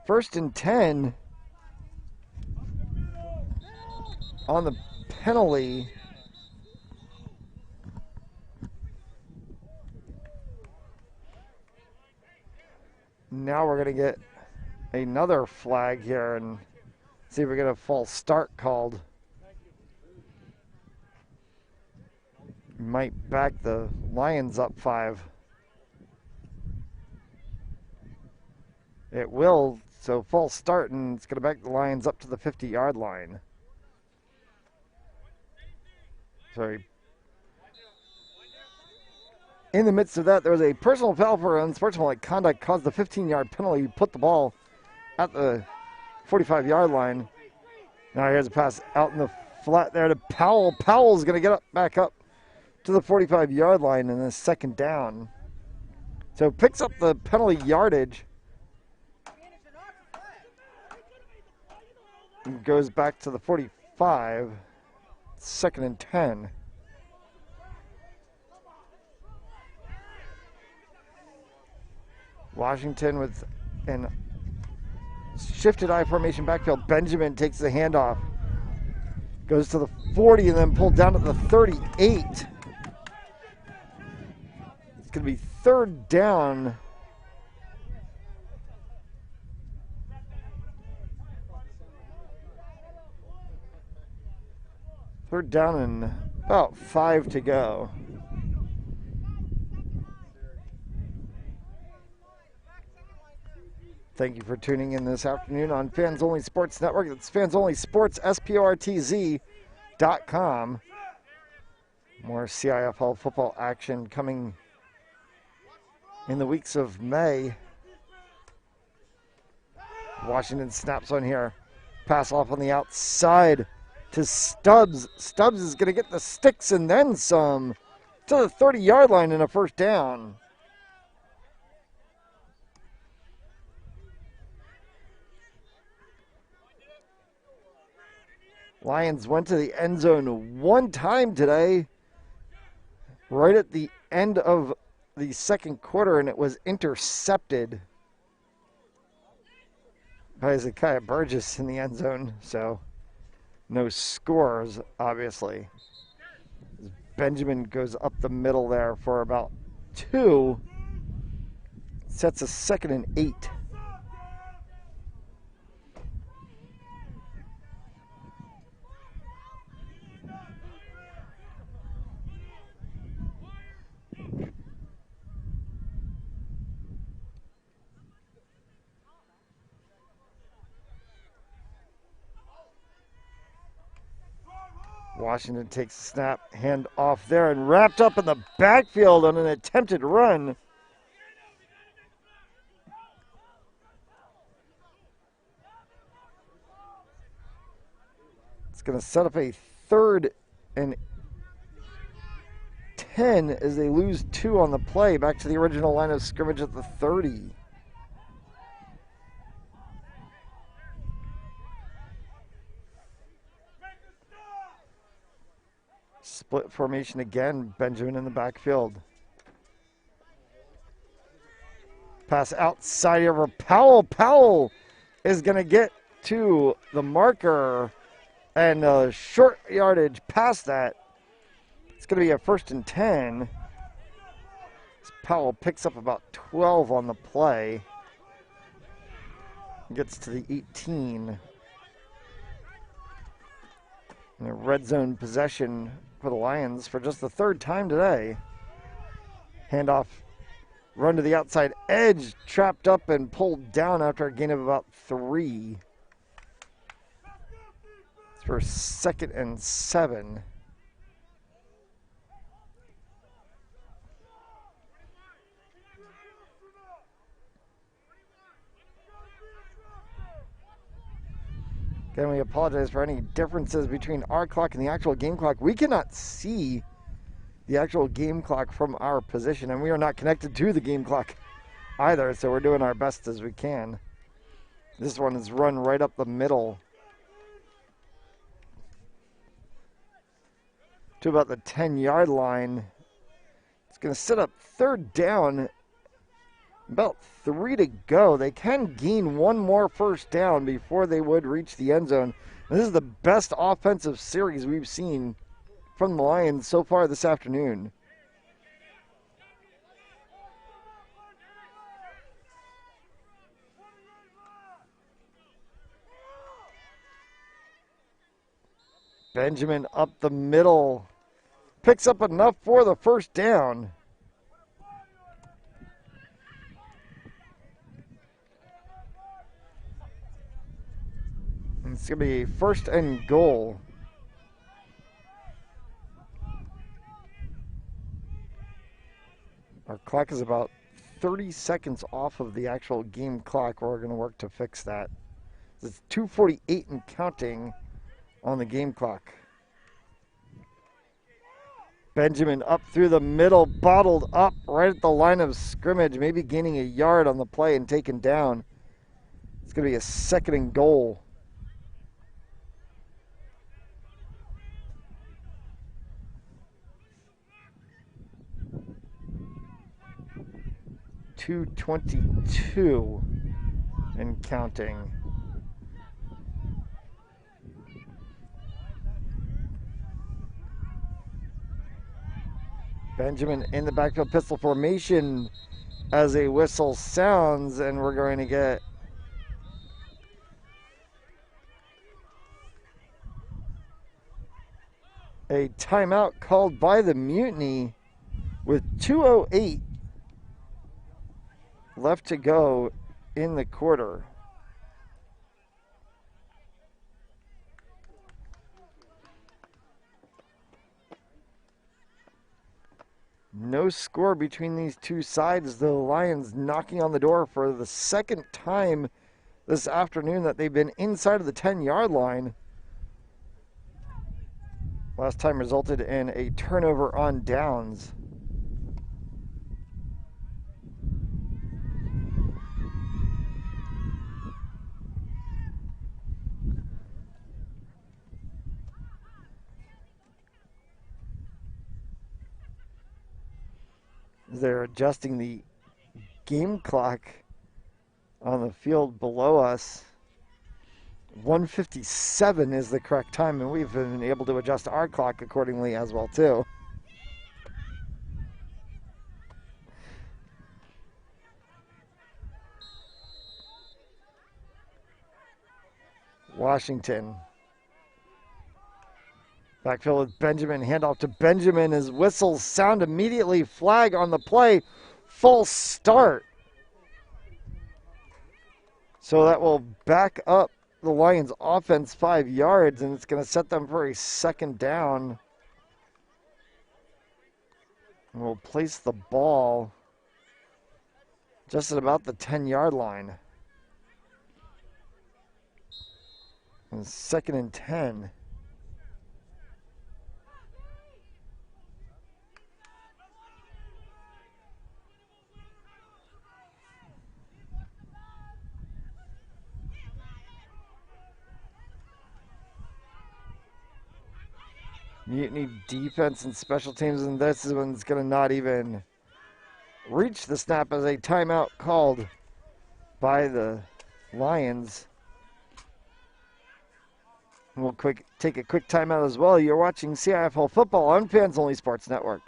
First and 10 on the penalty. Now we're going to get another flag here and see if we get a false start called. Might back the Lions up 5. It will, so false start, and it's going to back the Lions up to the 50-yard line. Sorry. In the midst of that, there was a personal foul for unsportsmanlike conduct, caused the 15-yard penalty, put the ball at the 45-yard line. Now here's a pass out in the flat there to Powell. Powell's going to get back up to the 45-yard line in the second down. So picks up the penalty yardage. And goes back to the 45. Second and 10. Washington with an shifted I formation backfield. Benjamin takes the handoff. Goes to the 40 and then pulled down to the 38. It's going to be third down. Third down and about 5 to go. Thank you for tuning in this afternoon on Fans Only Sports Network. It's Fans Only Sports, sportz.com. More CIFL football action coming in the weeks of May. Washington snaps on here. Pass off on the outside to Stubbs. Stubbs is going to get the sticks and then some to the 30-yard line in a first down. Lions went to the end zone one time today, right at the end of the second quarter, and it was intercepted by Zakiah Burgess in the end zone, so no scores, obviously. Benjamin goes up the middle there for about 2, sets a 2nd and 8. Washington takes a snap, hand off there, and wrapped up in the backfield on an attempted run. It's going to set up a 3rd and 10 as they lose 2 on the play, back to the original line of scrimmage at the 30. Split formation again, Benjamin in the backfield. Pass outside over Powell. Powell is going to get to the marker and a short yardage past that. It's going to be a 1st and 10. Powell picks up about 12 on the play. Gets to the 18. And a red zone possession for the Lions for just the 3rd time today. Handoff, run to the outside edge, trapped up and pulled down after a gain of about 3. It's for 2nd and 7. Again, we apologize for any differences between our clock and the actual game clock. We cannot see the actual game clock from our position, and we are not connected to the game clock either, so we're doing our best as we can. This one is run right up the middle to about the 10-yard line. It's going to set up 3rd down About 3 to go. They can gain one more first down before they would reach the end zone. And this is the best offensive series we've seen from the Lions so far this afternoon. Benjamin up the middle. Picks up enough for the first down. It's going to be first and goal. Our clock is about 30 seconds off of the actual game clock. We're going to work to fix that. It's 2:48 and counting on the game clock. Benjamin up through the middle, bottled up right at the line of scrimmage, maybe gaining a yard on the play and taken down. It's going to be a second and goal. .222 and counting. Benjamin in the backfield pistol formation as a whistle sounds, and we're going to get a timeout called by the Mutiny with 2:08 left to go in the quarter. No score between these two sides. The Lions knocking on the door for the second time this afternoon that they've been inside of the 10-yard line. Last time resulted in a turnover on downs. They're adjusting the game clock on the field below us. 1:57 is the correct time, and we've been able to adjust our clock accordingly as well too. Washington. Backfield with Benjamin, handoff to Benjamin as whistles sound immediately, flag on the play, false start. So that will back up the Lions offense 5 yards, and it's going to set them for a second down. And we'll place the ball just at about the 10-yard line. And second and 10. Mutiny defense and special teams, and this one's going to not even reach the snap as a timeout called by the Lions. We'll take a quick timeout as well. You're watching CIFL football on Fans Only Sports Network.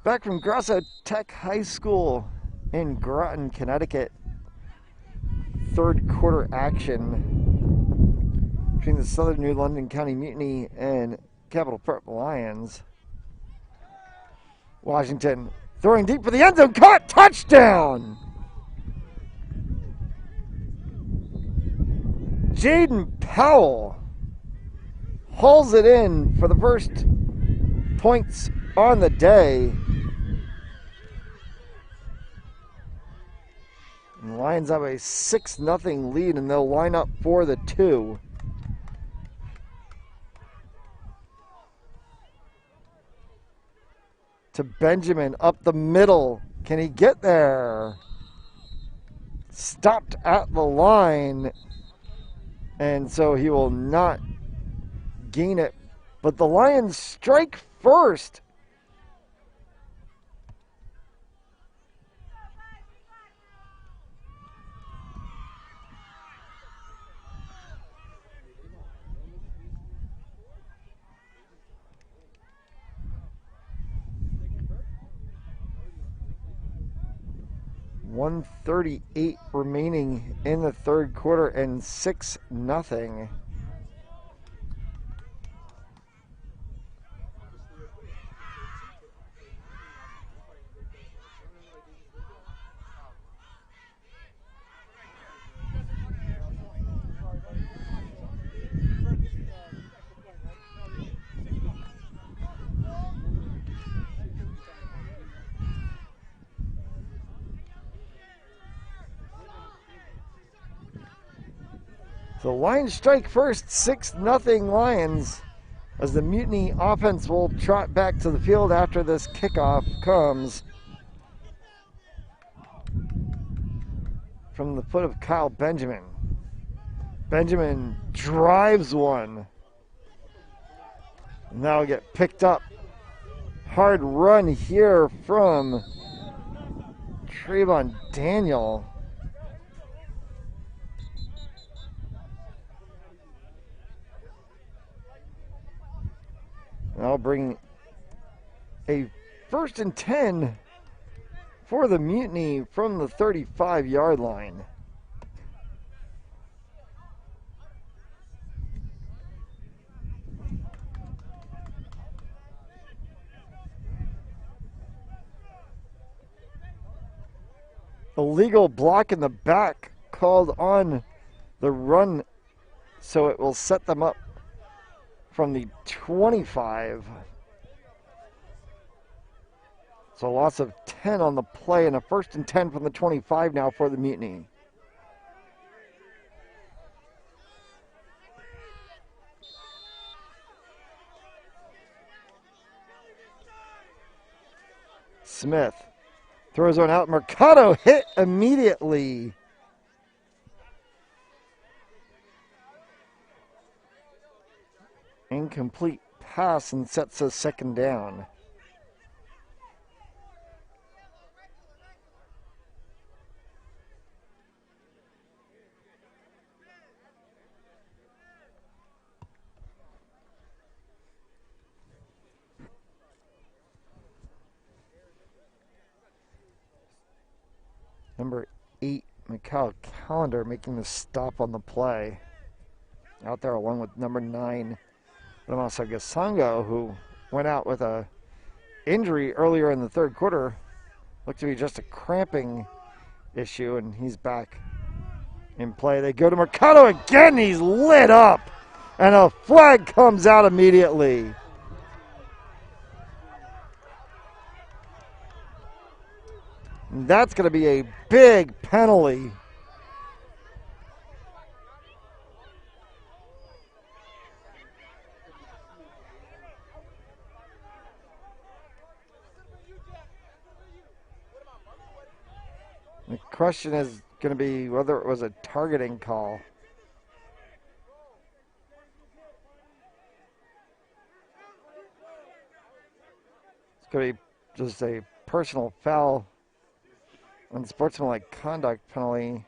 Back from Grosso Tech High School in Groton, Connecticut. Third quarter action. between the Southern New London County Mutiny and Capital Prep Lions. Washington throwing deep for the end zone, caught, touchdown! Jaden Powell hauls it in for the first points on the day. And the Lions have a 6-0 lead, and they'll line up for the 2. To Benjamin, up the middle. Can he get there? Stopped at the line, and so he will not gain it. But the Lions strike first. .138 remaining in the third quarter and 6-0. The Lions strike first, 6-0 Lions, as the Mutiny offense will trot back to the field after this kickoff comes from the foot of Kyle Benjamin. Benjamin drives one. Now get picked up. Hard run here from Trayvon Daniel. I'll bring a 1st and 10 for the Mutiny from the 35-yard line. Illegal block in the back called on the run, so it will set them up from the 25. So a loss of 10 on the play, and a 1st and 10 from the 25 now for the Mutiny. Smith throws one out. Mercado hit immediately. Incomplete pass, and sets a 2nd down. Number 8, Mikhail Callender, making the stop on the play. Out there along with number 9, Ramasa Gasango, who went out with a injury earlier in the third quarter. Looked to be just a cramping issue, and he's back in play. They go to Mercado again. He's lit up, and a flag comes out immediately. And that's going to be a big penalty. The question is going to be whether it was a targeting call. It's going to be just a personal foul, unsportsmanlike conduct penalty.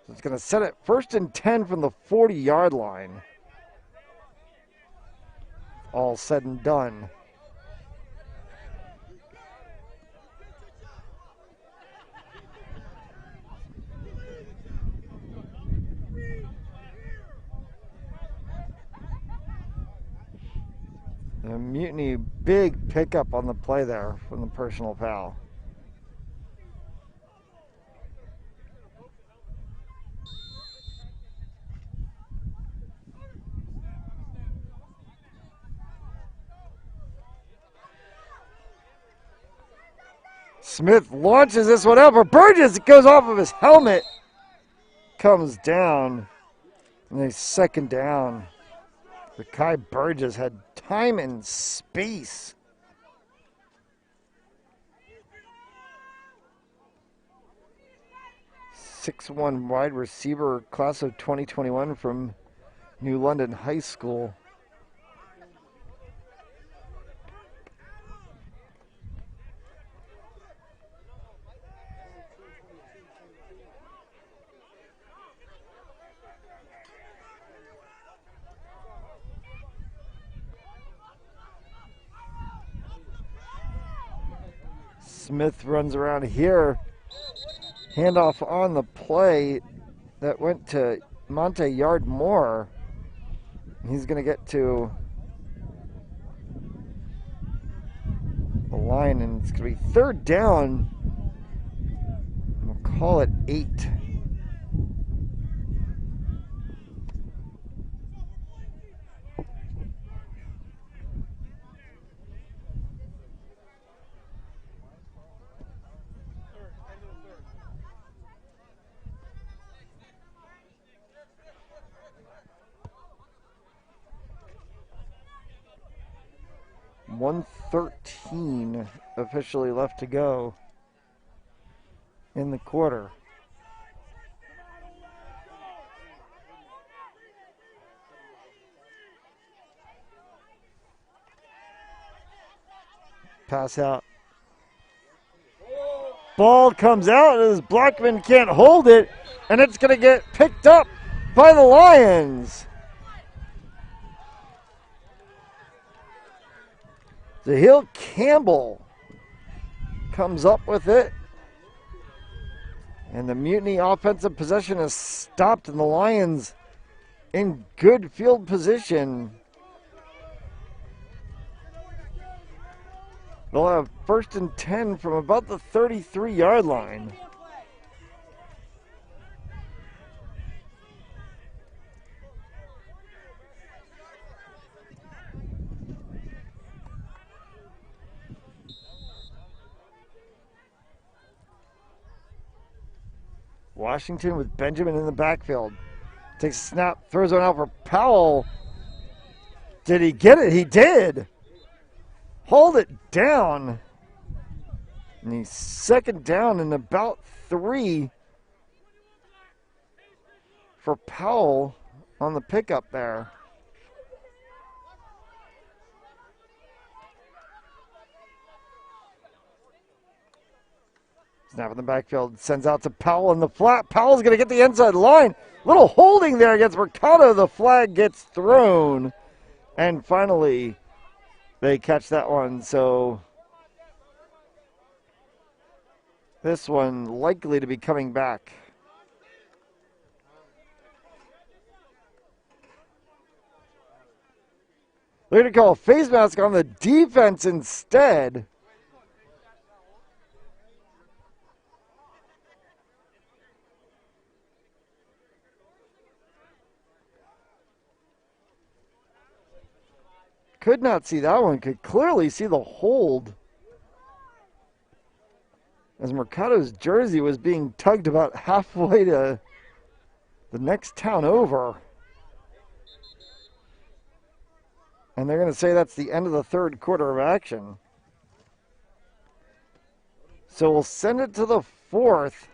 So it's going to set it 1st and 10 from the 40-yard line. All said and done. A Mutiny big pickup on the play there from the personal foul. Smith launches this one out for Burgess. It goes off of his helmet. Comes down. And a second down. But Kai Burgess had time and space. .61 wide receiver, class of 2021 from New London High School. Smith runs around here. Handoff on the play that went to Monte Yardmore. He's going to get to the line, and it's going to be third down. We'll call it 8. .113 officially left to go in the quarter. Pass out. Ball comes out as Blackman can't hold it, and it's going to get picked up by the Lions. Zahil Campbell comes up with it. And the Mutiny offensive possession is stopped, and the Lions in good field position. They'll have 1st and 10 from about the 33-yard line. Washington with Benjamin in the backfield. Takes a snap, throws one out for Powell. Did he get it? He did. Hold it down. And he's second down and about 3 for Powell on the pickup there. Snap in the backfield, sends out to Powell in the flat. Powell's going to get the inside line. Little holding there against Mercado. The flag gets thrown. And finally, they catch that one. So this one likely to be coming back. They're going to call a face mask on the defense instead. Could not see that one. Could clearly see the hold as Mercado's jersey was being tugged about halfway to the next town over. And they're going to say that's the end of the third quarter of action. So we'll send it to the fourth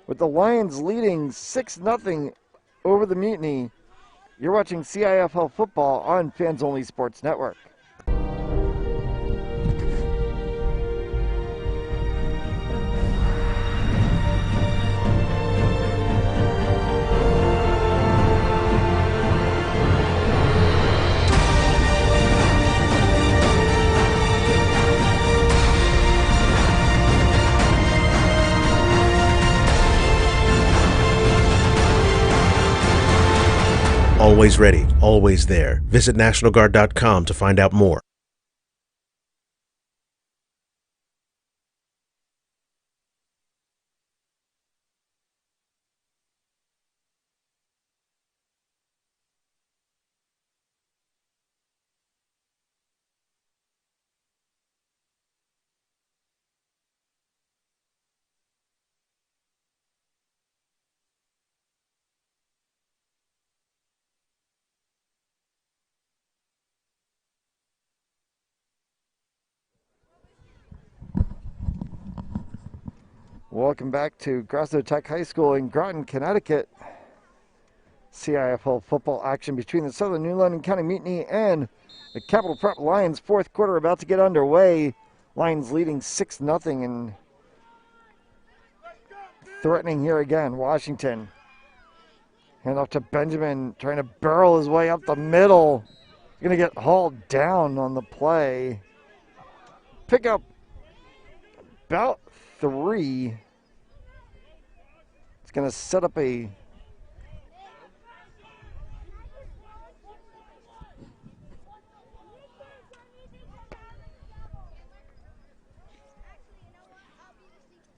with the Lions leading 6-0 over the Mutiny. You're watching CIFL football on Fans Only Sports Network. Always ready, always there. Visit NationalGuard.com to find out more. Welcome back to Grasso Tech High School in Groton, Connecticut. CIFL football action between the Southern New London County Mutiny and the Capital Prep Lions. Fourth quarter about to get underway. Lions leading 6-0 and threatening here again. Washington. Hand off to Benjamin, trying to barrel his way up the middle. Going to get hauled down on the play. Pick up about 3. It's going to set up a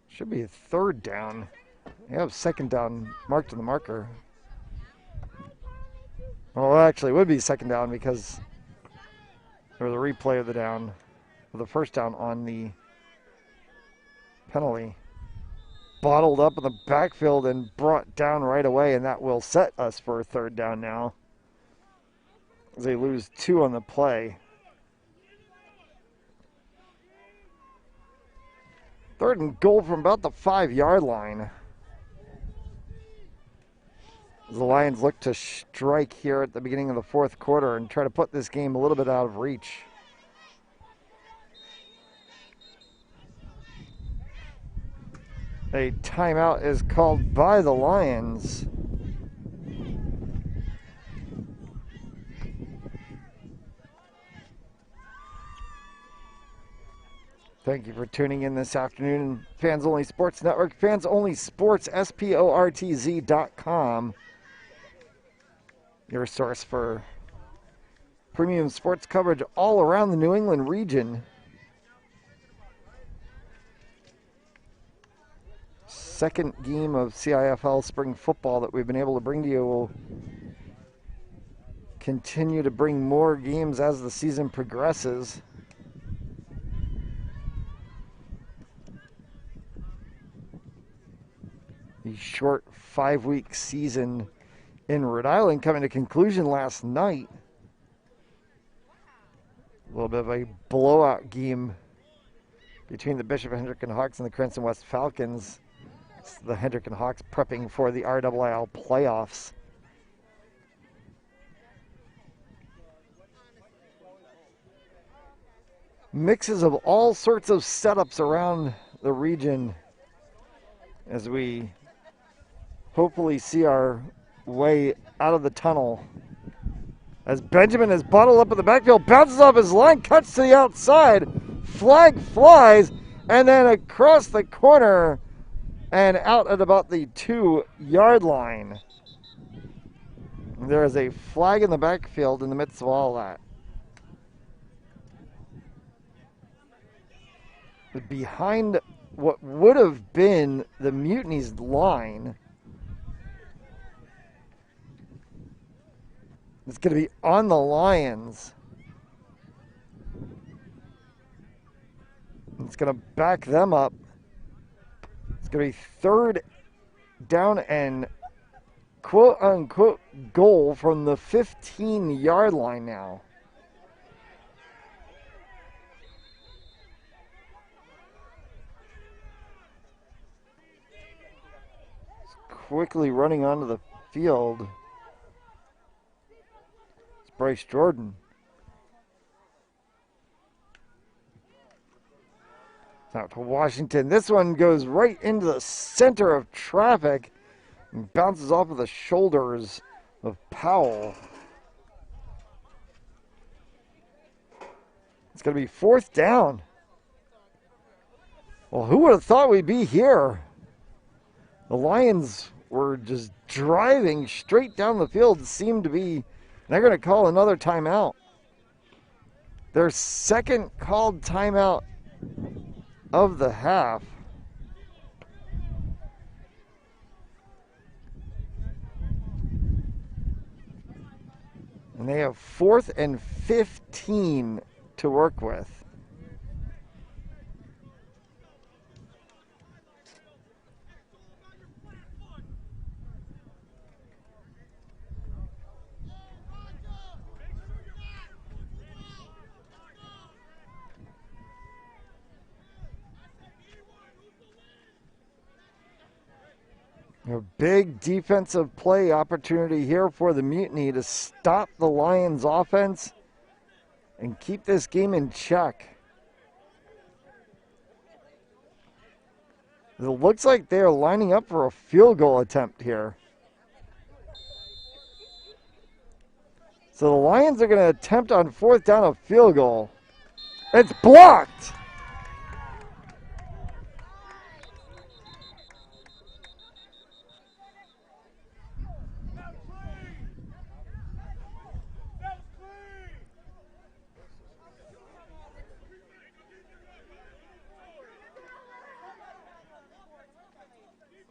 should be a 3rd down. You have 2nd down marked on the marker. Well, actually, it would be 2nd down because there was a replay of the down, of the 1st down on the penalty. Bottled up in the backfield and brought down right away, and that will set us for a 3rd down now, as they lose 2 on the play. 3rd and goal from about the 5-yard line. The Lions look to strike here at the beginning of the 4th quarter and try to put this game a little bit out of reach. A timeout is called by the Lions. Thank you for tuning in this afternoon. Fans Only Sports Network, Fans Only Sports, sportz.com. Your source for premium sports coverage all around the New England region. Second game of CIFL spring football that we've been able to bring to you. We'll continue to bring more games as the season progresses. The short 5-week season in Rhode Island coming to conclusion last night. A little bit of a blowout game between the Bishop Hendricken Hawks and the Cranston West Falcons. It's the Hendricken Hawks prepping for the RIIL playoffs. Mixes of all sorts of setups around the region as we hopefully see our way out of the tunnel. As Benjamin is bottled up in the backfield, bounces off his line, cuts to the outside, flag flies, and then across the corner and out at about the 2-yard line. There is a flag in the backfield in the midst of all that. Behind what would have been the Mutiny's line. It's going to be on the Lions. It's going to back them up. It's going to be 3rd down and quote-unquote goal from the 15-yard line now. Quickly running onto the field. It's Bryce Jordan. Out to Washington. This one goes right into the center of traffic and bounces off of the shoulders of Powell. It's going to be 4th down. Well, who would have thought we'd be here? The Lions were just driving straight down the field. It seemed to be, they're going to call another timeout. Their 2nd called timeout of the half. And they have 4th and 15 to work with. A big defensive play opportunity here for the Mutiny to stop the Lions offense and keep this game in check. It looks like they are lining up for a field goal attempt here. So the Lions are going to attempt on 4th down a field goal. It's blocked.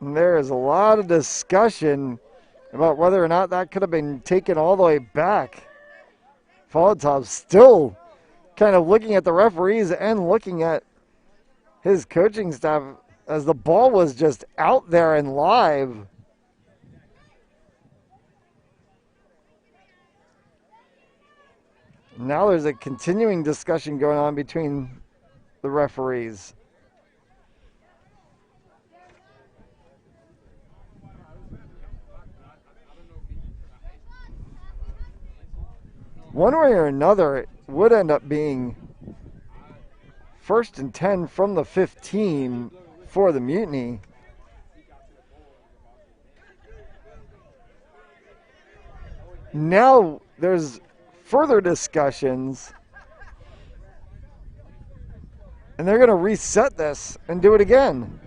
And there is a lot of discussion about whether or not that could have been taken all the way back. Folotov still kind of looking at the referees and looking at his coaching staff as the ball was just out there and live. Now there's a continuing discussion going on between the referees. One way or another, it would end up being 1st and 10 from the 15 for the Mutiny. Now there's further discussions, and they're going to reset this and do it again.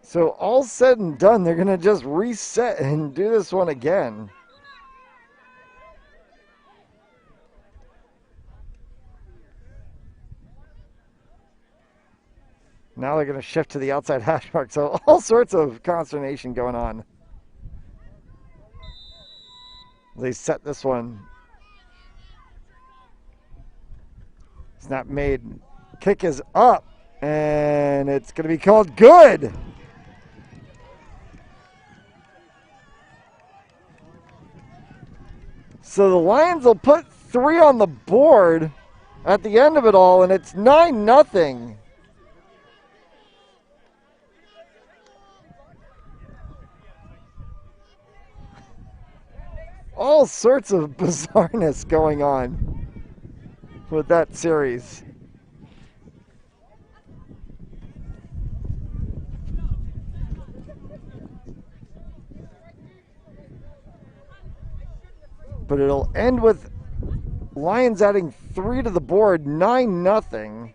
So all said and done, they're going to just reset and do this one again. Now they're going to shift to the outside hash mark. So all sorts of consternation going on. They set this one. Snap made. Kick is up. And it's going to be called good. So the Lions will put 3 on the board at the end of it all, and it's 9-0. All sorts of bizarreness going on with that series. But it'll end with Lions adding 3 to the board, 9-0.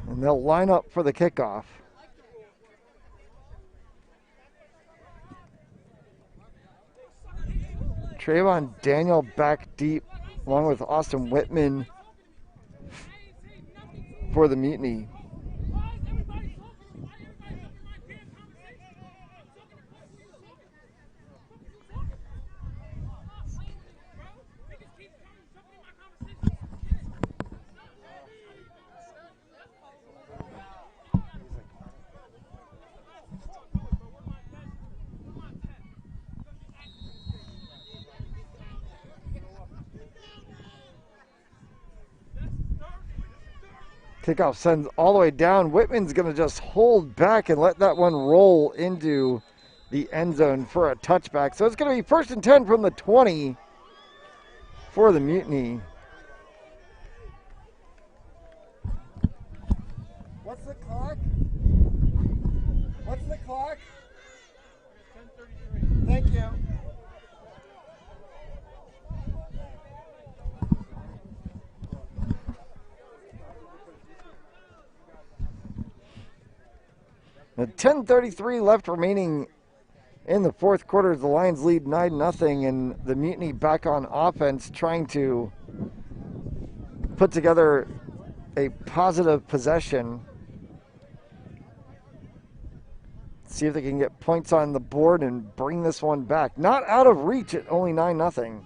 And they'll line up for the kickoff. Trayvon Daniel back deep, along with Austin Whitman for the Mutiny. Kickoff sends all the way down. Whitman's going to just hold back and let that one roll into the end zone for a touchback. So it's going to be 1st and 10 from the 20 for the Mutiny. What's the clock? What's the clock? 10:33. Thank you. At 10:33 left remaining in the 4th quarter. The Lions lead 9-0, and the Mutiny back on offense, trying to put together a positive possession. See if they can get points on the board and bring this one back. Not out of reach at only 9-0.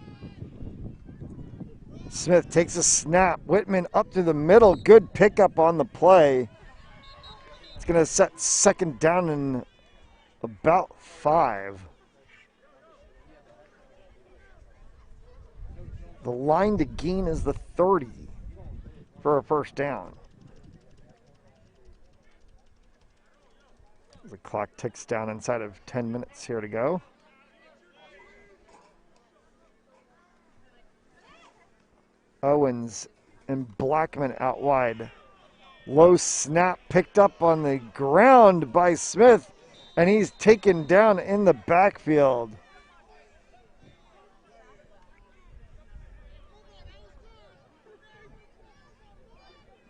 Smith takes a snap. Whitman up to the middle. Good pickup on the play. It's going to set second down and about 5. The line to gain is the 30 for a first down. The clock ticks down inside of 10 minutes here to go. Owens and Blackman out wide. Low snap picked up on the ground by Smith, and he's taken down in the backfield.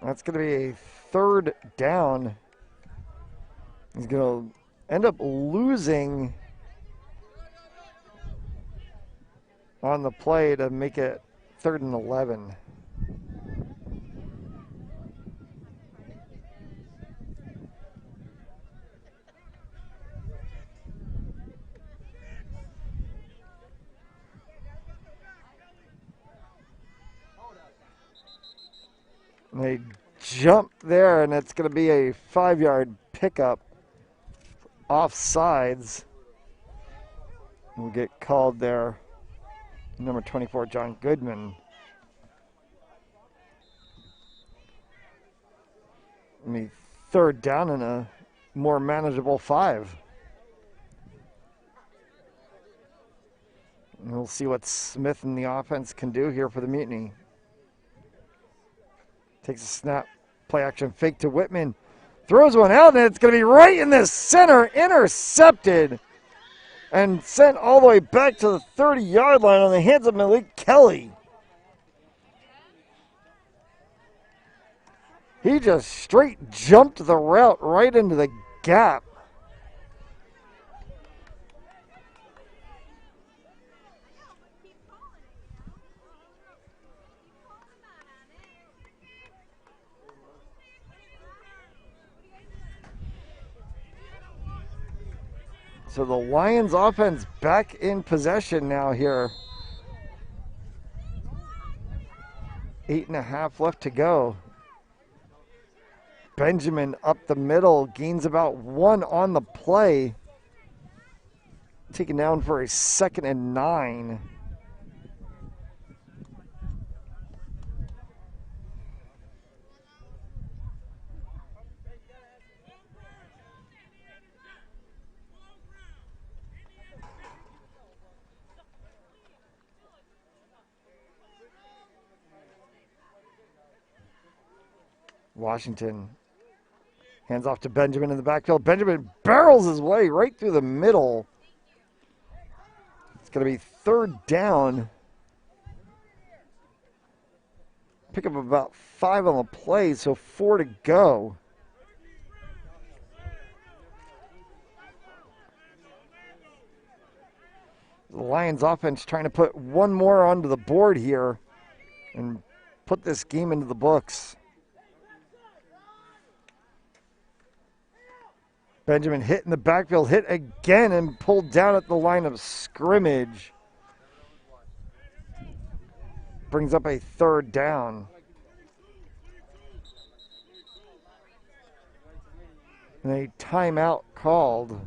That's going to be a third down. He's going to end up losing on the play to make it 3rd and 11. And they jump there, and it's going to be a 5-yard pickup off sides. We'll get called there. Number 24, John Goodman. I mean, 3rd down and a more manageable 5. And we'll see what Smith and the offense can do here for the Mutiny. Takes a snap, play action fake to Whitman. Throws one out, and it's going to be right in the center. Intercepted and sent all the way back to the 30-yard line on the hands of Malik Kelly. He just straight jumped the route right into the gap. So the Lions offense back in possession now here. 8.5 left to go. Benjamin up the middle, gains about 1 on the play. Taken down for a 2nd and 9. Washington hands off to Benjamin in the backfield. Benjamin barrels his way right through the middle. It's going to be 3rd down. Pick up about 5 on the play, so 4 to go. The Lions offense trying to put 1 more onto the board here and put this game into the books. Benjamin hit in the backfield, hit again, and pulled down at the line of scrimmage. Brings up a 3rd down. And a timeout called.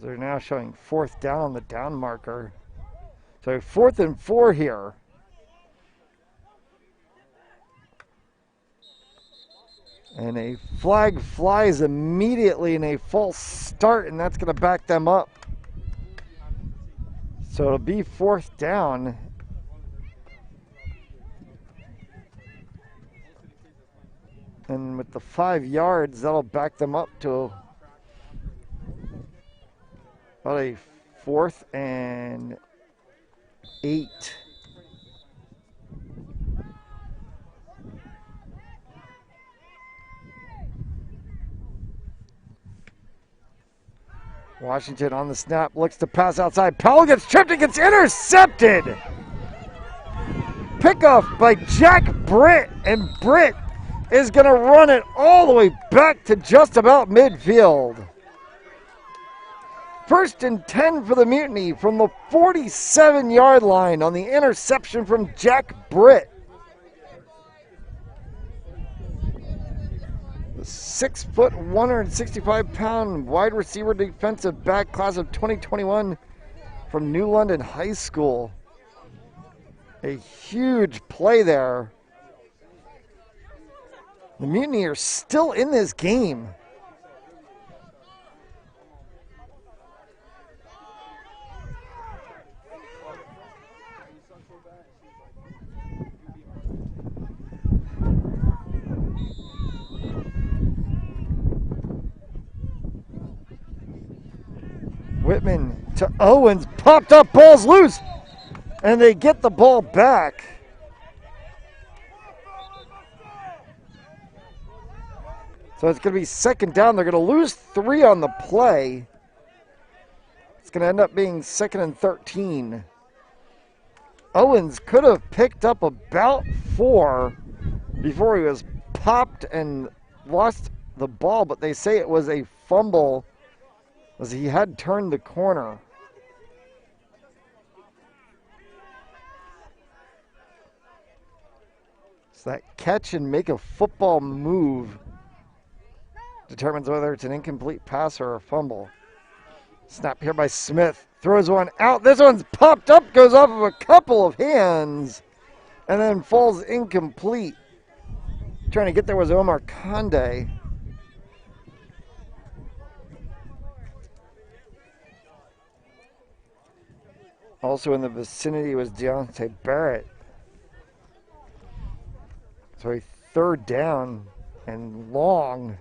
They're now showing 4th down on the down marker. So 4th and 4 here. And a flag flies immediately in a false start, and that's going to back them up. So it'll be 4th down. And with the 5 yards, that'll back them up to about a 4th and 8. Washington on the snap, looks to pass outside. Powell gets tripped and gets intercepted. Pickoff by Jack Britt, and Britt is going to run it all the way back to just about midfield. 1st and 10 for the Mutiny from the 47-yard line on the interception from Jack Britt. The 6-foot, 165-pound wide receiver defensive back, class of 2021 from New London High School. A huge play there. The Mutiny are still in this game. Whitman to Owens, popped up, ball's loose, and they get the ball back. So it's going to be 2nd down. They're going to lose 3 on the play. It's going to end up being 2nd and 13. Owens could have picked up about 4 before he was popped and lost the ball, but they say it was a fumble as he had turned the corner. So that catch and make a football move determines whether it's an incomplete pass or a fumble. Snap here by Smith. Throws one out. This one's popped up, goes off of a couple of hands, and then falls incomplete. Trying to get there was Omar Conde. Also in the vicinity was Deontay Barrett. So a 3rd down and long.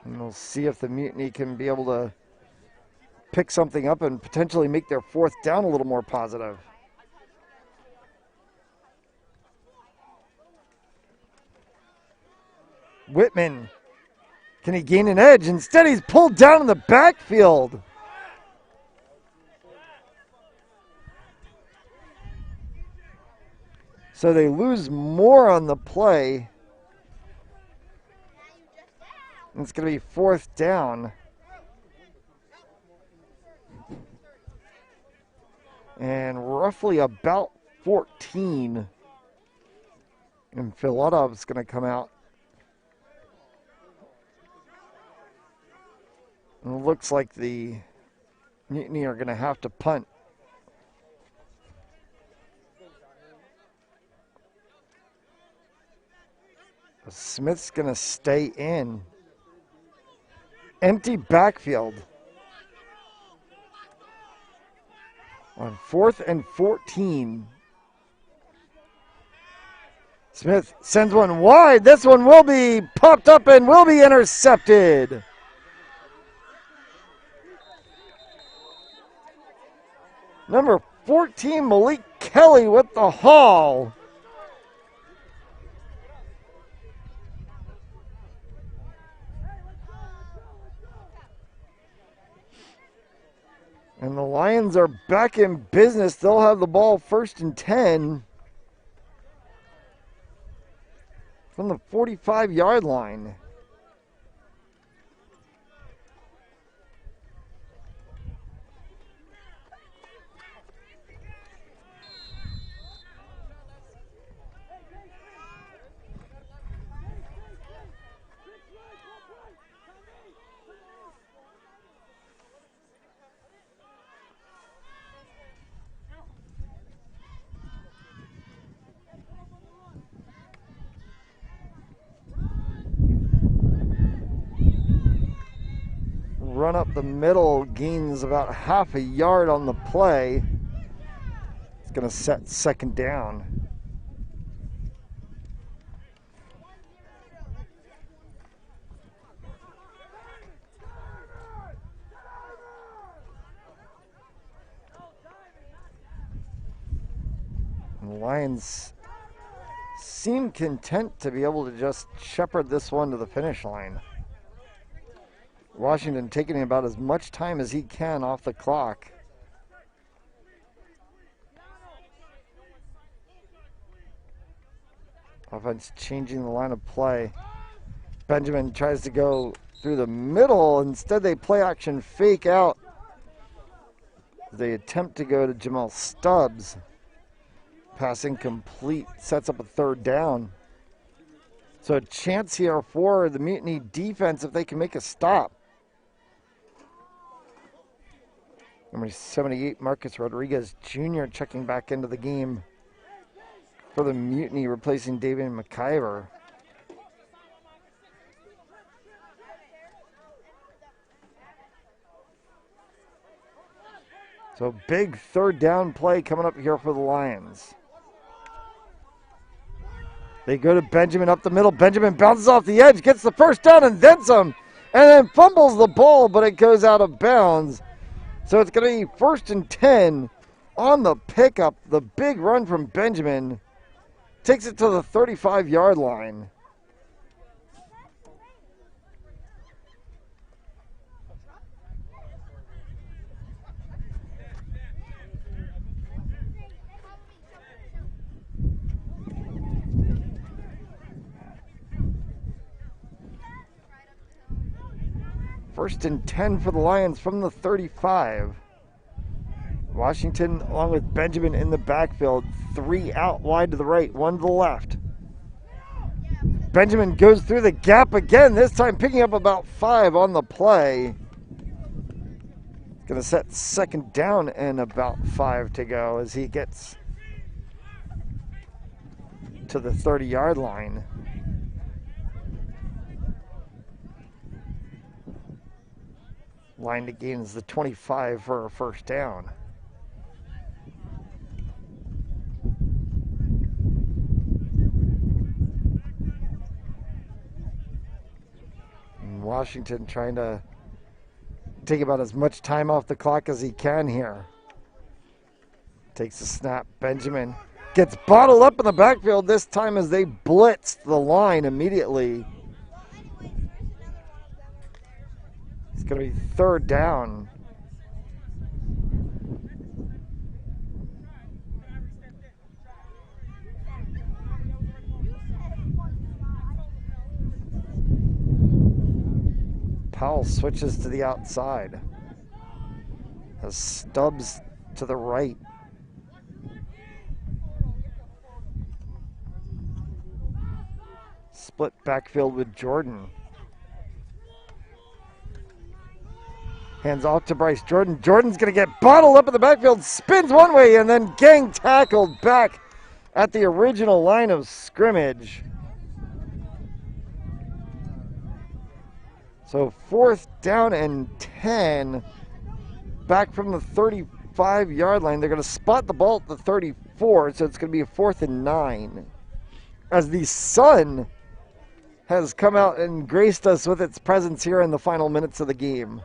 And we'll see if the Mutiny can be able to pick something up and potentially make their 4th down a little more positive. Whitman, can he gain an edge? Instead, he's pulled down in the backfield. So they lose more on the play. And it's going to be 4th down. And roughly about 14. And Filatov's going to come out. And it looks like the Mutiny are going to have to punt. Smith's going to stay in. Empty backfield. On 4th and 14. Smith sends one wide. This one will be popped up and will be intercepted. Number 14, Malik Kelly with the haul. And the Lions are back in business. They'll have the ball 1st and 10 from the 45-yard line. Run up the middle, gains about half a yard on the play. It's going to set 2nd down. And the Lions seem content to be able to just shepherd this one to the finish line. Washington taking about as much time as he can off the clock. Offense changing the line of play. Benjamin tries to go through the middle. Instead, they play action fake out. They attempt to go to Jamal Stubbs. Pass incomplete, sets up a third down. So a chance here for the Mutiny defense if they can make a stop. Number 78, Marcus Rodriguez Jr. checking back into the game for the Mutiny, replacing David McIver. So big third down play coming up here for the Lions. They go to Benjamin up the middle. Benjamin bounces off the edge, gets the first down and then some, and then fumbles the ball, but it goes out of bounds. So it's going to be 1st and 10 on the pickup. The big run from Benjamin takes it to the 35-yard line. First and 10 for the Lions from the 35. Washington, along with Benjamin in the backfield. 3 out wide to the right, 1 to the left. Benjamin goes through the gap again, this time picking up about 5 on the play. Going to set second down and about 5 to go as he gets to the 30-yard line. Line to gain is the 25 for a first down. And Washington trying to take about as much time off the clock as he can here. Takes the snap. Benjamin gets bottled up in the backfield this time as they blitzed the line immediately. It's going to be third down. Powell switches to the outside. Has Stubbs to the right. Split backfield with Jordan. Hands off to Bryce Jordan. Jordan's going to get bottled up in the backfield, spins one way, and then gang tackled back at the original line of scrimmage. So 4th down and 10, back from the 35-yard line. They're going to spot the ball at the 34, so it's going to be a 4th and 9. As the sun has come out and graced us with its presence here in the final minutes of the game.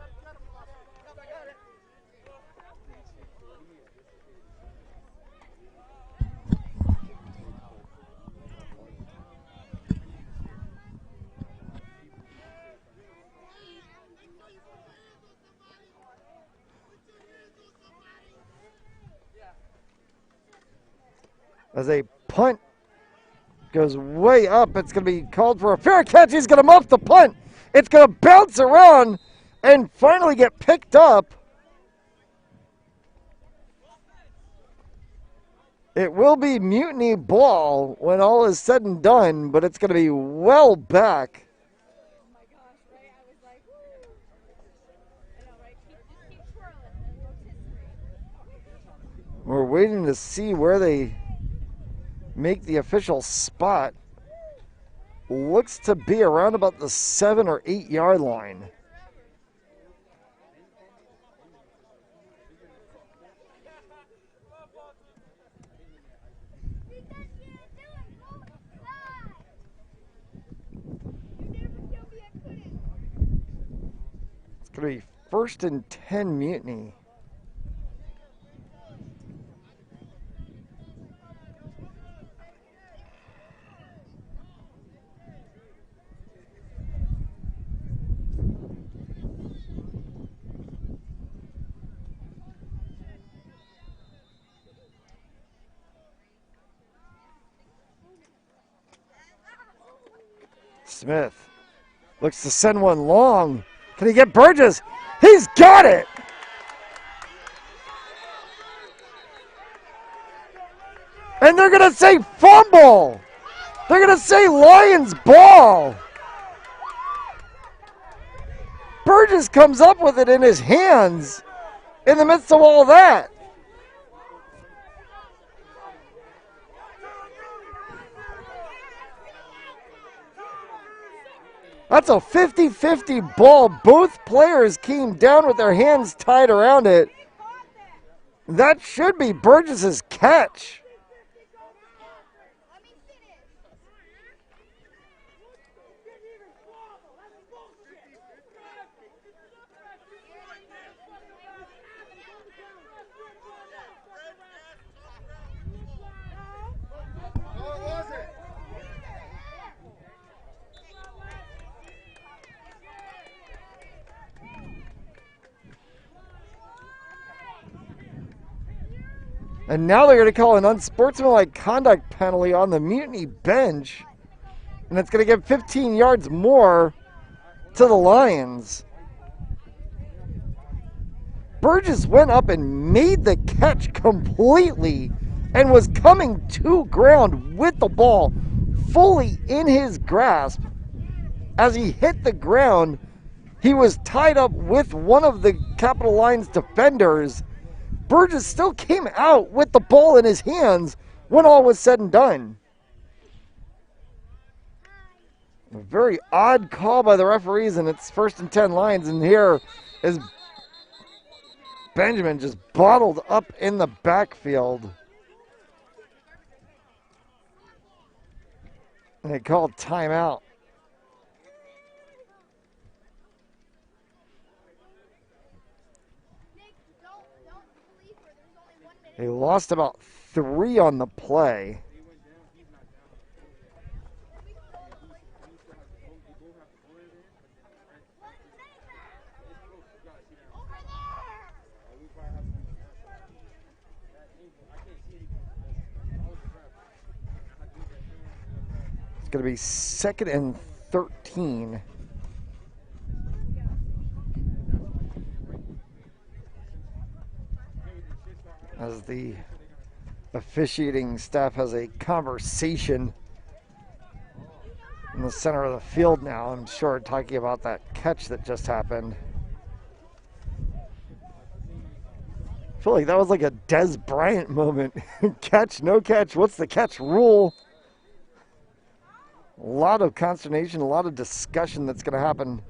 As a punt goes way up, it's going to be called for a fair catch. He's going to muff the punt. It's going to bounce around and finally get picked up. It will be Mutiny ball when all is said and done, but it's going to be well back. We're waiting to see where they make the official spot. Looks to be around about the 7 or 8 yard line. It's going to be 1st and 10 Mutiny. Smith looks to send one long. Can he get Burgess? He's got it! And they're going to say fumble. They're going to say Lions ball. Burgess comes up with it in his hands in the midst of all that. That's a 50-50 ball. Both players came down with their hands tied around it. That should be Burgess's catch. And now they're going to call an unsportsmanlike conduct penalty on the Mutiny bench. And it's going to give 15 yards more to the Lions. Burgess went up and made the catch completely and was coming to ground with the ball fully in his grasp. As he hit the ground, he was tied up with one of the Capital Lions defenders. Burgess still came out with the ball in his hands when all was said and done. A very odd call by the referees, and it's 1st and 10 Lions, and here is Benjamin just bottled up in the backfield. And they called timeout. They lost about 3 on the play. It's going to be 2nd and 13. As the officiating staff has a conversation in the center of the field now, I'm sure, talking about that catch that just happened. I feel like that was like a Des Bryant moment. Catch, no catch, what's the catch rule? A lot of consternation, a lot of discussion that's going to happen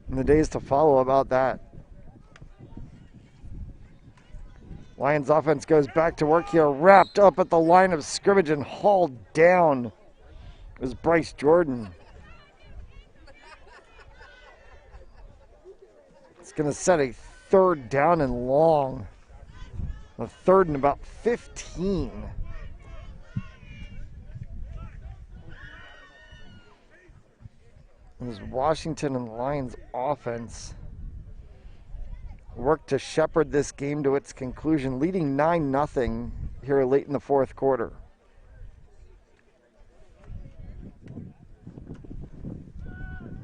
in the days to follow about that. Lions offense goes back to work here, wrapped up at the line of scrimmage and hauled down. It was Bryce Jordan. It's going to set a 3rd down and long. A 3rd and about 15. As Washington and Lions offense work to shepherd this game to its conclusion, leading 9-0 here late in the 4th quarter.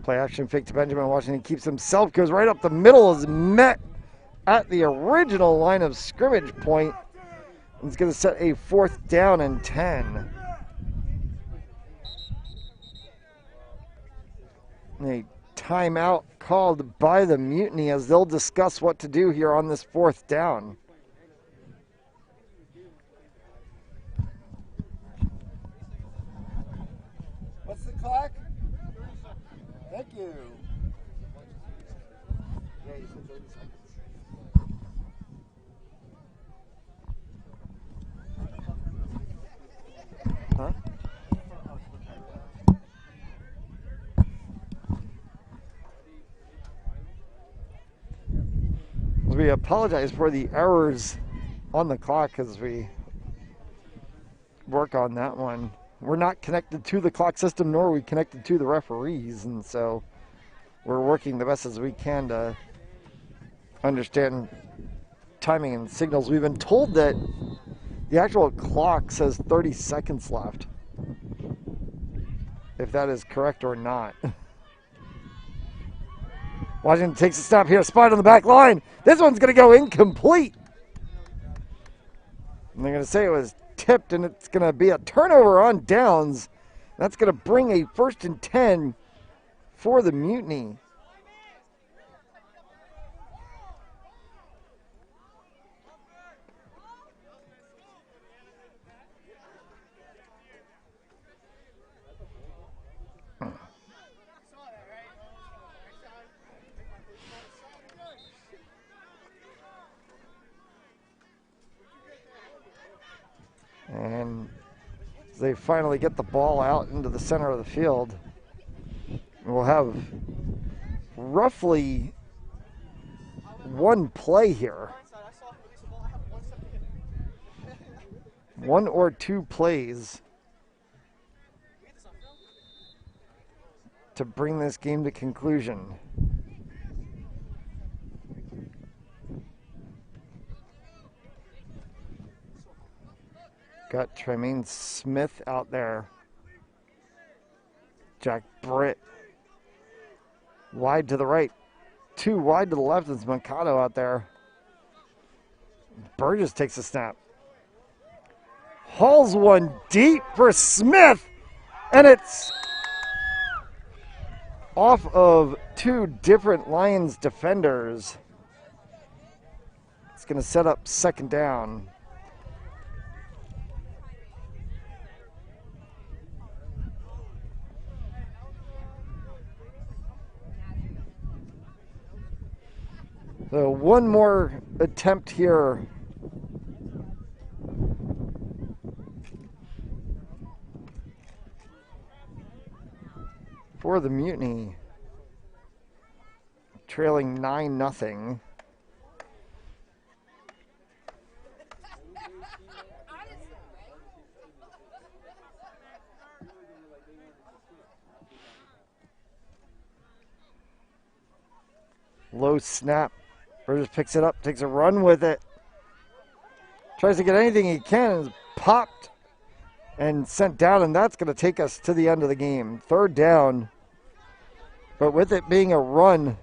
Play action fake to Benjamin. Washington keeps himself, goes right up the middle, is met at the original line of scrimmage point. It's going to set a 4th down and 10. A timeout called by the Mutiny as they'll discuss what to do here on this 4th down. What's the clock? Thank you. Yeah, you said 30 seconds. Huh? We apologize for the errors on the clock as we work on that one. We're not connected to the clock system, nor are we connected to the referees, and so we're working the best as we can to understand timing and signals. We've been told that the actual clock says 30 seconds left. if that is correct or not. Washington takes a snap here, spot on the back line. This one's going to go incomplete. And they're going to say it was tipped, and it's going to be a turnover on downs. That's going to bring a 1st and 10 for the Mutiny. And they finally get the ball out into the center of the field. We'll have roughly one play here. 1 or 2 plays to bring this game to conclusion. Got Tremaine Smith out there. Jack Britt wide to the right. 2 wide to the left. It's Mercado out there. Burgess takes a snap. Hauls one deep for Smith. And it's off of 2 different Lions defenders. It's going to set up 2nd down. So one more attempt here. For the Mutiny. Trailing 9-0. Low snap. Burgess picks it up, takes a run with it. Tries to get anything he can, and is popped and sent down, and that's going to take us to the end of the game. 3rd down. But with it being a run,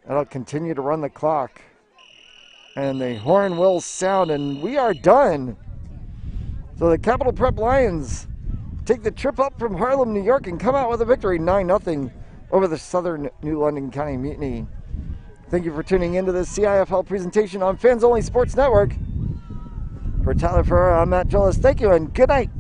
that'll continue to run the clock. And the horn will sound, and we are done. So the Capital Prep Lions take the trip up from Harlem, New York, and come out with a victory, 9-0 over the Southern New London County Mutiny. Thank you for tuning into this CIFL presentation on Fans Only Sports Network. For Tyler Ferrer, I'm Matt Gillis. Thank you and good night.